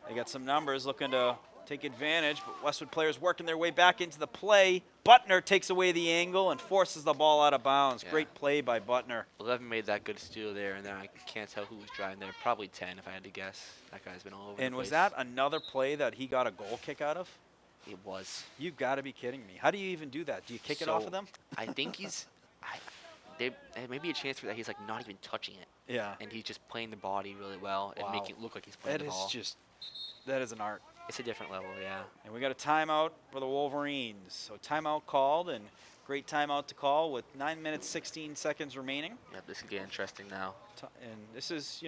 they got some numbers looking to take advantage, but Westwood players working their way back into the play. Butner takes away the angle and forces the ball out of bounds. Yeah. Great play by Butner. 11 made that good steal there, and then I can't tell who was driving there. Probably 10 if I had to guess. That guy's been all over the And was place. that another play that he got a goal kick out of? It was. You've got to be kidding me. How do you even do that? Do you kick it off of them? I think he's. There may be a chance for that he's like not even touching it, Yeah. and he's just playing the body really well and Wow. making it look like he's playing That the is ball. that is an art. It's a different level, yeah. And we got a timeout for the Wolverines. So timeout called, and great timeout to call with 9 minutes, 16 seconds remaining. Yep, this could get interesting now. And this is,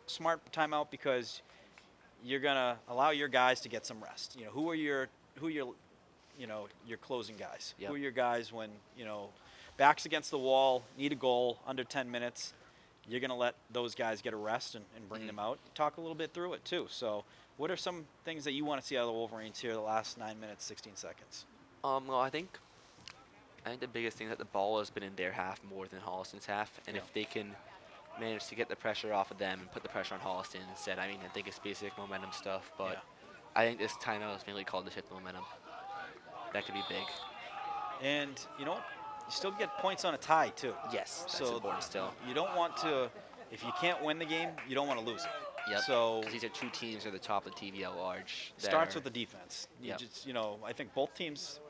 smart timeout because you're going to allow your guys to get some rest. Who are your closing guys? Yep. Who are your guys when, backs against the wall, need a goal, under 10 minutes. You're going to let those guys get a rest and bring them out. Talk a little bit through it, too. So what are some things that you want to see out of the Wolverines here the last 9 minutes, 16 seconds? Well, I think I think the biggest thing is that the ball has been in their half more than Holliston's half, and if they can manage to get the pressure off of them and put the pressure on Holliston instead, I mean, I think it's basic momentum stuff, but I think this timeout is mainly called to shift the momentum. That could be big. And you know what? You still get points on a tie, too. Yes, that's so important still. You don't want to, if you can't win the game, you don't want to lose it. Yep. So because these are two teams at the top of the TV at large. Starts with the defense. Yep. You know, I think both teams,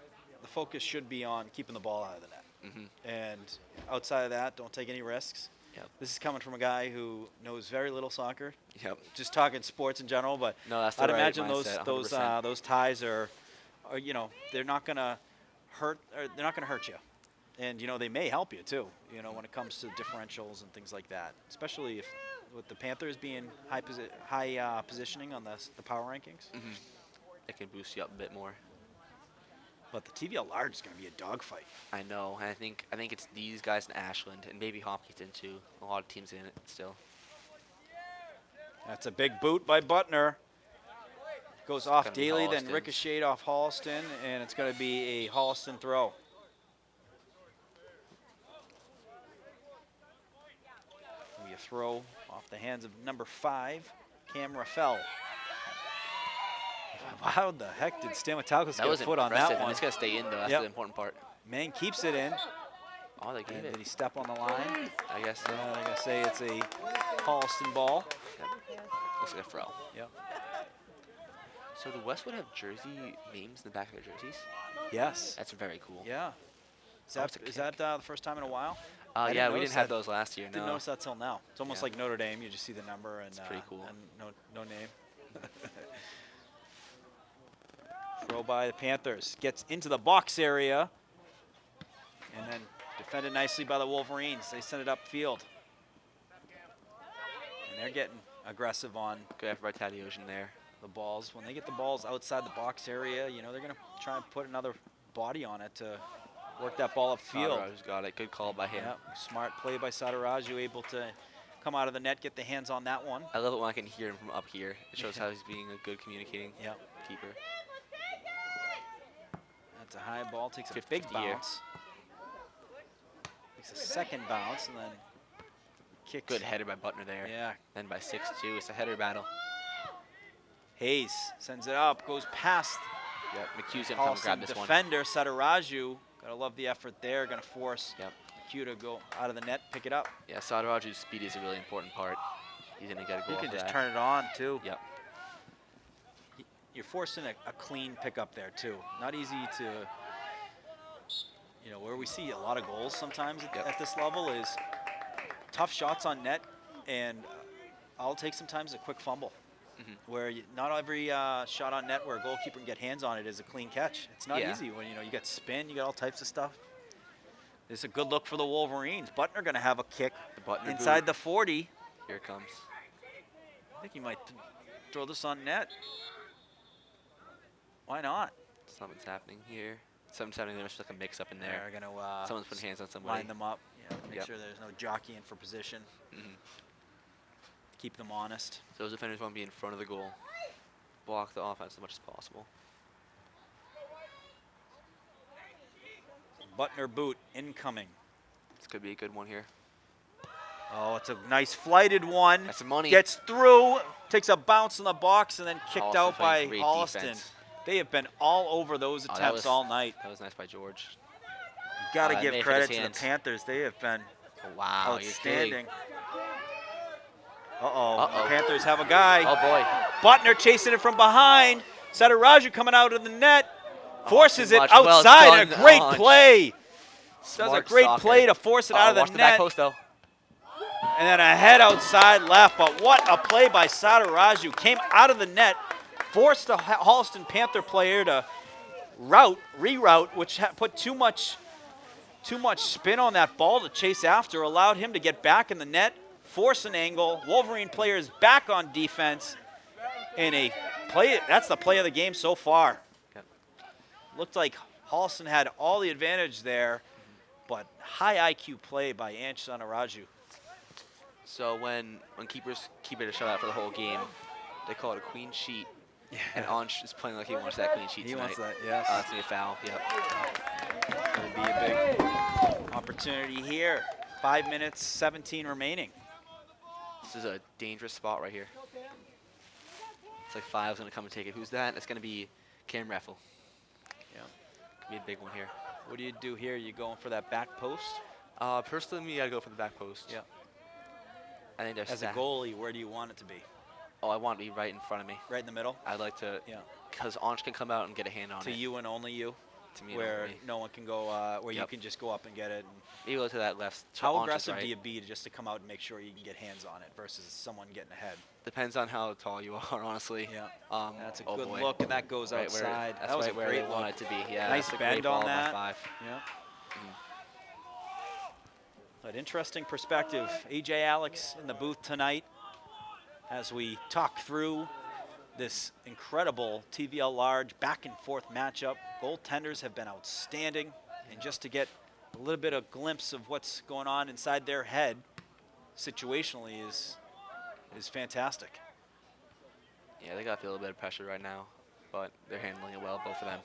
the focus should be on keeping the ball out of the net. And outside of that, don't take any risks. Yep. This is coming from a guy who knows very little soccer. Yep. Just talking sports in general, but no, that's the I'd right imagine mindset, those ties are, you know, they're not gonna hurt. Or they're not gonna hurt you, and you know they may help you too. You know, when it comes to differentials and things like that, especially if with the Panthers being high positioning on the power rankings. It can boost you up a bit more. But the TV at large is going to be a dogfight. I know, and I think it's these guys in Ashland and maybe Hopkinton too. A lot of teams in it still. That's a big boot by Butner. Goes off Gonna be Daly, then Holliston's. ricocheted off Holliston, and it's going to be a Holliston throw. We a throw off the hands of number 5, Cam Raffel. How the heck did Stamatakis get a foot on that one? It's got to stay in, though. That's the important part. Man keeps it in. Oh, they gave it. Did he step on the line? I guess so. They're going to say it's a Holliston ball. Yep. Looks like a throw. Yep. So do Westwood have jersey names in the back of their jerseys? Yes. That's very cool. Yeah. Is that the first time in a while? Yeah, we didn't have those last year. Didn't notice that till now. It's almost like Notre Dame. You just see the number and it's pretty cool. And no name. Throw by the Panthers. Gets into the box area. And then defended nicely by the Wolverines. They send it upfield. And they're getting aggressive on Good effort by Tadeusz there. the balls. When they get the balls outside the box area, you know, they're going to try and put another body on it to work that ball upfield. Sadaraj's got it. Good call by him. Yep. Smart play by Sadaraju, able to come out of the net, get the hands on that one. I love it when I can hear him from up here. It shows how he's being a good communicating keeper. That's a high ball, takes a 50 big year. bounce. Takes a second bounce and then kicks. Good header by Butner there. Yeah. Then by 6-2, it's a header battle. Hayes sends it up, goes past Yep, McHugh's gonna come grab this one. defender, Sadaraju. Gotta love the effort there. Gonna force Yep. McHugh to go out of the net, pick it up. Yeah, Sadaraju's speed is a really important part. He's gonna get a goal. You can for just that. turn it on too. Yep. You're forcing a clean pickup there too. Not easy to, you know, where we see a lot of goals sometimes at this level is tough shots on net, and I'll take sometimes a quick fumble. Where not every shot on net where a goalkeeper can get hands on it is a clean catch. It's not easy when you got spin, you got all types of stuff. It's a good look for the Wolverines. Butner going to have a kick inside the 40. Here it comes. I think he might throw this on net. Why not? Something's happening here. Something's happening. There's like a mix-up in there. They're going to Someone's putting hands on somebody. line them up. Make sure there's no jockeying for position. Keep them honest. So those defenders want to be in front of the goal. Block the offense as much as possible. Butner boot incoming. This could be a good one here. Oh, it's a nice flighted one. That's some money. Gets through, takes a bounce in the box, and then kicked Holliston out by playing great Holliston. defense. They have been all over those attempts all night. That was nice by George. You got to give made it for credit his to the hands. Panthers. They have been Wow, outstanding. The Panthers have a guy. Oh boy. Butner chasing it from behind. Sadaraju coming out of the net. Forces it much. Well outside. done, A great Ange. play. Does a Smart great soccer. play to force it out of the Watch the net. back post though. And then a head outside left, but what a play by Sadaraju. Came out of the net, forced the Holliston Panther player to reroute, which put too much spin on that ball to chase after, allowed him to get back in the net, force an angle. Wolverine players back on defense in a play. That's the play of the game so far. Yep. Looked like Holliston had all the advantage there, but high IQ play by Ange Sadaraju. So when keepers keep it a shutout for the whole game, they call it a clean sheet. And Ange is playing like he wants that clean sheet He tonight. wants that, yes. That's going to be a foul, yep. to be a big opportunity here. 5 minutes, 17 remaining. This is a dangerous spot right here. It's like Five's going to come and take it. Who's that? It's going to be Cam Raffle. Yeah. Could be a big one here. What do you do here? You going for that back post? Personally, me, I'd go for the back post. Yeah. I think there's As a goalie, where do you want it to be? Oh, I want it to be right in front of me. Right in the middle? I'd like to, Yeah. because Ansh can come out and get a hand on To it. you and only you? To me, Where and no one can go, where you Yep. can just go up and get it. And maybe go to that left. how Ansh's aggressive right. do you be just to come out and make sure you can get hands on it versus someone getting ahead? Depends on how tall you are, honestly. Yeah. That's That's a good look, and that goes Right where- outside. That's that was right a where great they look. want it to be. Yeah. Nice that's a bend great ball on by that. Five. Yeah. An interesting perspective. AJ Alex in the booth tonight as we talk through this incredible TVL large back and forth matchup. Goaltenders have been outstanding, and just to get a little bit of glimpse of what's going on inside their head situationally is fantastic. Yeah, they got to feel a little bit of pressure right now, but they're handling it well, both of them.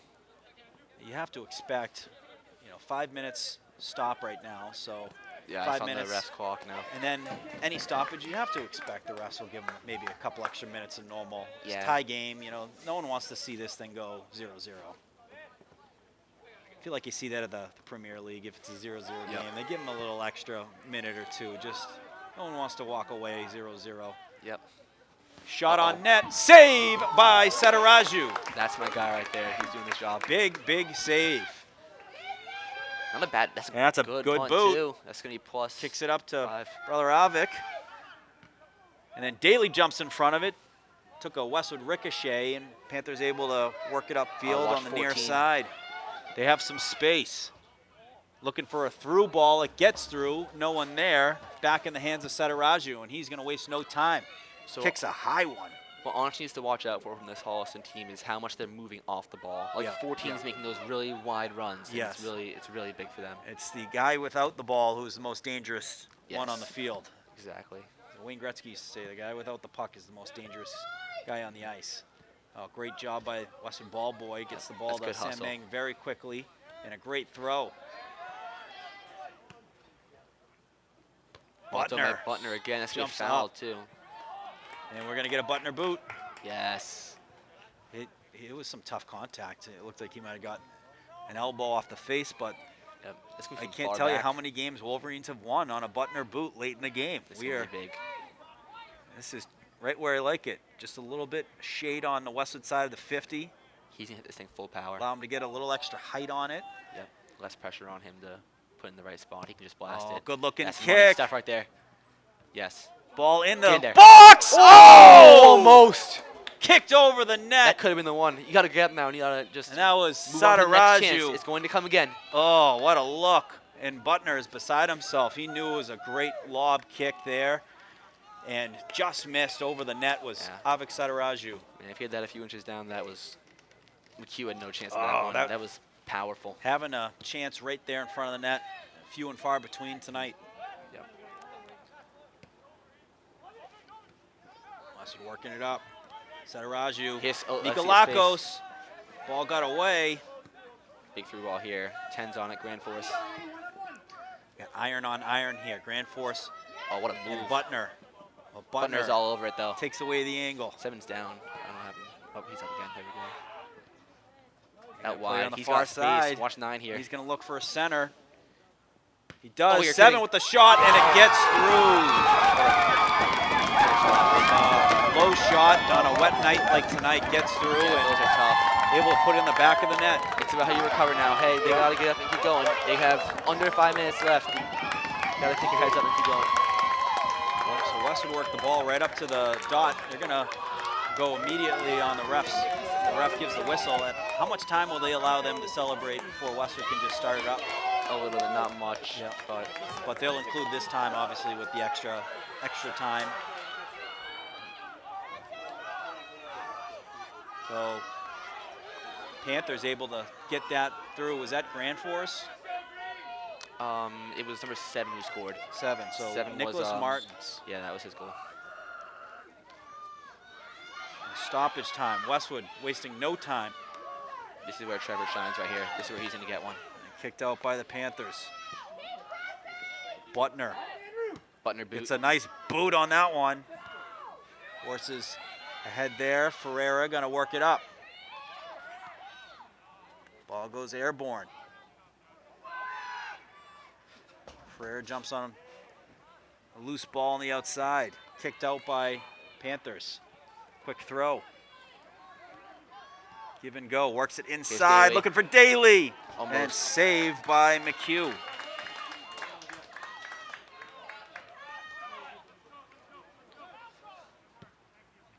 You have to expect, 5 minutes stop right now, so Yeah, 5 it's on minutes. the rest clock now. And then any stoppage, you have to expect the refs will give them maybe a couple extra minutes than normal. It's Yeah. a tie game, no one wants to see this thing go 0-0. I feel like you see that at the Premier League. If it's a 0-0 Yep. game, they give them a little extra minute or two. Just no one wants to walk away 0-0. Yep. Shot on net, save by Sataraju. That's my guy right there. He's doing his job. Big save. Not a bad. That's Yeah, that's a good good punt boot. too. That's gonna be plus. Kicks it up to 5. Brother Avik. And then Daly jumps in front of it. Took a Westwood ricochet, and Panthers able to work it upfield watch on the near 14. side. They have some space. Looking for a through ball. It gets through. No one there. Back in the hands of Sataraju, and he's going to waste no time. So Kicks a high one. what Ansh needs to watch out for from this Holliston team is how much they're moving off the ball. Like Yeah. 14's making those really wide runs. And Yes. It's really big for them. It's the guy without the ball who's the most dangerous one Yes. on the field. Exactly. Wayne Gretzky used to say the guy without the puck is the most dangerous guy on the ice. Great job by Western ball boy. Gets the ball That's to good hustle. Sandbang very quickly, and a great throw. Well done by Butner. Butner again. That's gonna be Jumps fouled up. too. And we're going to get a Butner boot. Yes. It was some tough contact. It looked like he might have got an elbow off the face, but Yep. It's gonna be I from can't far tell you back. how many games Wolverines have won on a Butner boot late in the game. It's gonna be big. This is right where I like it. Just a little bit shade on the westward side of the 50. He's gonna hit this thing full power. Allow him to get a little extra height on it. Yep. Less pressure on him to put in the right spot. He can just blast it. Good looking That's money kick. stuff right there. Yes. Ball in Get the in there. box. Oh! Almost. Kicked over the That net. could have been the one. You got to get him now, and you got to just And that was move on to the next chance. Sataraju. It's going to come again. Oh, what a look. And Butner is beside himself. He knew it was a great lob kick there. And just missed over the net was Yeah. Avik Sataraju. And if he had that a few inches down, that was McHugh had no chance of Oh, that one. that- That was powerful. Having a chance right there in front of the net. Few and far between tonight. Yep. Westwood working it up. Sataraju. Let's see his Nikolakos. Ball got away. Big through ball here. 10's on it. Grand Force. Got iron on iron here. Grand Force Oh, what a and move. Butner. Well, Butner's Butner all over it though. takes away the angle. 7's down. I don't have him. Oh, he's up again. There we go. Out Play wide. on the He's far got space. side. Watch 9 here. He's going to look for a center. He does. you're 7 kidding. with the shot, and it gets through. Low shot on a wet night like tonight gets through Yeah, and those are tough. able to put it in the back of the net. It's about how you recover now. Hey, they got to get up and keep going. They have under 5 minutes left. You got to pick your heads up and keep going. So Westwood worked the ball right up to the dot. They're going to go immediately on the refs. The ref gives the whistle. And how much time will they allow them to celebrate before Westwood can just start it up? A little bit, not much. Yeah. But They'll include this time, obviously, with the extra time. So Panthers able to get that through. Was that Grand Force? it was number 7 who scored. 7. So 7 was, Nicholas Martins. Yeah, that was his goal. Stoppage time. Westwood wasting no time. This is where Trevor shines right here. This is where he's going to get one. Kicked out by the Panthers. Butner Butner boot. gets a nice boot on that one. Horses ahead there. Ferreira gonna work it up. Ball goes airborne. Ferreira jumps on him. A loose ball on the outside. Kicked out by Panthers. Quick throw. Give and go. Works it inside. Daly. Looking for Daly. Almost. And saved by McHugh.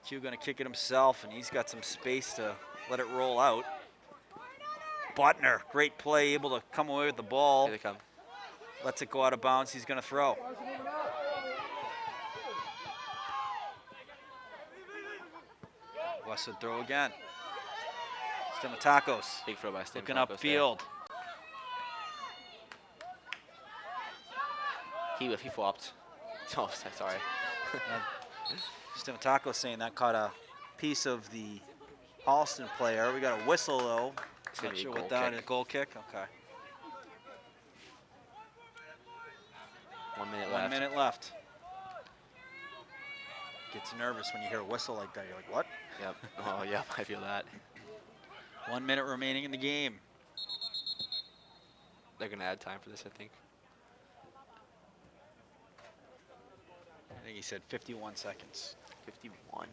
McHugh going to kick it himself, and he's got some space to let it roll out. Butner, great play, able to come away with the ball. Here they come. Lets it go out of bounds. He's going to throw. Westwood throw again. Stamatakos Big throw by Stamatakos. looking upfield. He flopped. Oh, sorry. Stamatakos saying that caught a piece of the Holliston player. We got a whistle though. It's gonna Not be a sure goal what that kick. is. Goal kick. Okay. 1 minute 1 left. minute left. Gets nervous when you hear a whistle like that. You're like, what? Yep. Oh, yeah, I feel that. 1 minute remaining in the game. They're going to add time for this, I think. I think he said 51 seconds. 51.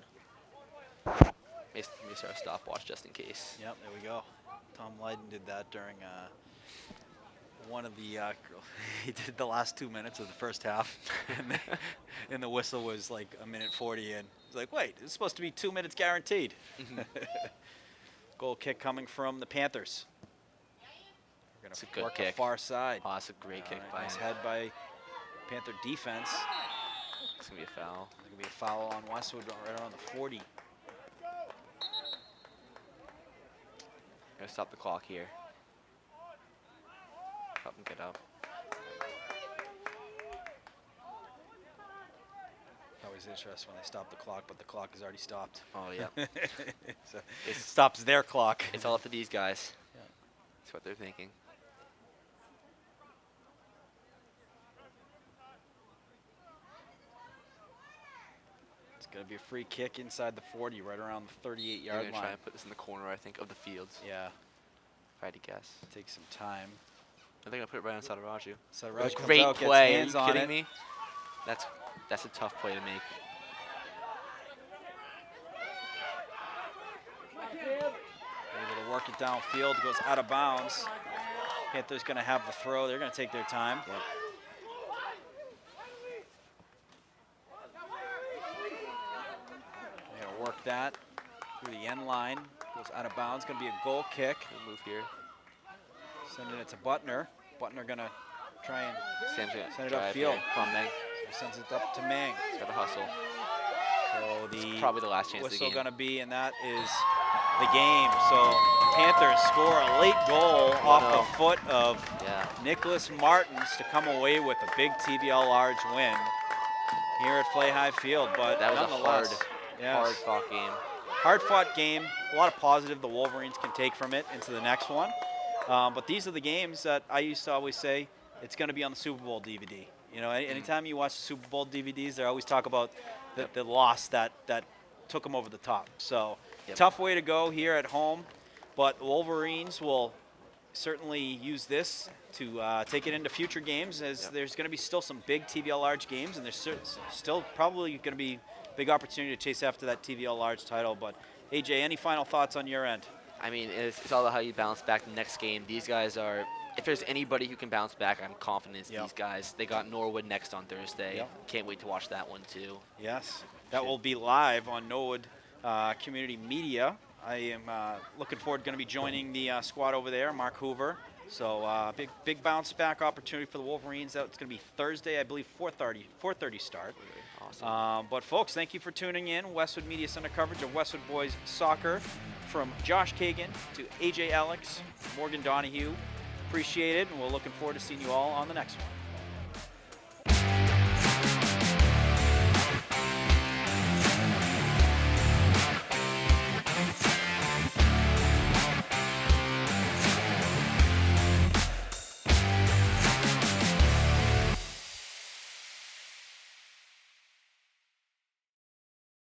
May start a stopwatch just in case. Yep, there we go. Tom Lydon did that during one of the he did the last 2 minutes of the first half, and the whistle was like 1:40 in. It's like, wait, it's supposed to be 2 minutes guaranteed. Goal kick coming from the Panthers. We're It's a gonna good work kick. the far side. Oh, that's a great kick by Nice him. head by Panther defense. It's going to be a foul. There's gonna be a foul on Westwood right around the 40. Going to stop the clock here. Help him get up. Always interesting when they stop the clock, but the clock is already stopped. Oh, yeah. So it It's- stops their clock. It's all up to these guys. Yeah. That's what they're thinking. It's going to be a free kick inside the 40, right around the 38-yard They're going to try line. and put this in the corner, I think, of the fields, Yeah, if I had to guess. take some time. They're going to put it right inside of Raju. So Raj comes Great out, gets play. Are hands you on kidding it. me? That's a tough play to make. Able to work it downfield, goes out of bounds. Panthers going to have the throw. They're going to take their time. Yep. They're going to work that through the end line. Goes out of bounds. Going to be a goal kick. Good move here. Sending it to Butner. Butner going to try and Sam's going Send it to drive upfield. here. Come on, Meg. sends it up to Mang. He's got to hustle. So the It's probably the last chance of the whistle game. going to be, and that is the game. So Panthers score a late goal off the foot of Yeah. Nicholas Martins to come away with a big TBL large win here at Flay High Field. But That was a nonetheless, hard-fought game. hard-fought game. A lot of positive the Wolverines can take from it into the next one. But these are the games that I used to always say it's going to be on the Super Bowl DVD. You know, anytime you watch the Super Bowl DVDs, they always talk about the loss that took them over the top. So tough way to go here at home, but the Wolverines will certainly use this to take it into future games, as there's going to be still some big TVL large games, and there's still probably going to be big opportunity to chase after that TVL large title. But AJ, any final thoughts on your end? I mean, it's all about how you bounce back the next game. These guys are, if there's anybody who can bounce back, I'm confident it's these guys. They got Norwood next on Thursday. Can't wait to watch that one too. Yes, that will be live on Norwood Community Media. I am looking forward to going to be joining the squad over there, Mark Hoover. So big bounce back opportunity for the Wolverines. That's going to be Thursday, I believe, 4:30 start. Awesome. But folks, thank you for tuning in. Westwood Media Center coverage of Westwood Boys Soccer, from Josh Kagan to AJ Alex, Morgan Donahue. Appreciate it, and we're looking forward to seeing you all on the next one.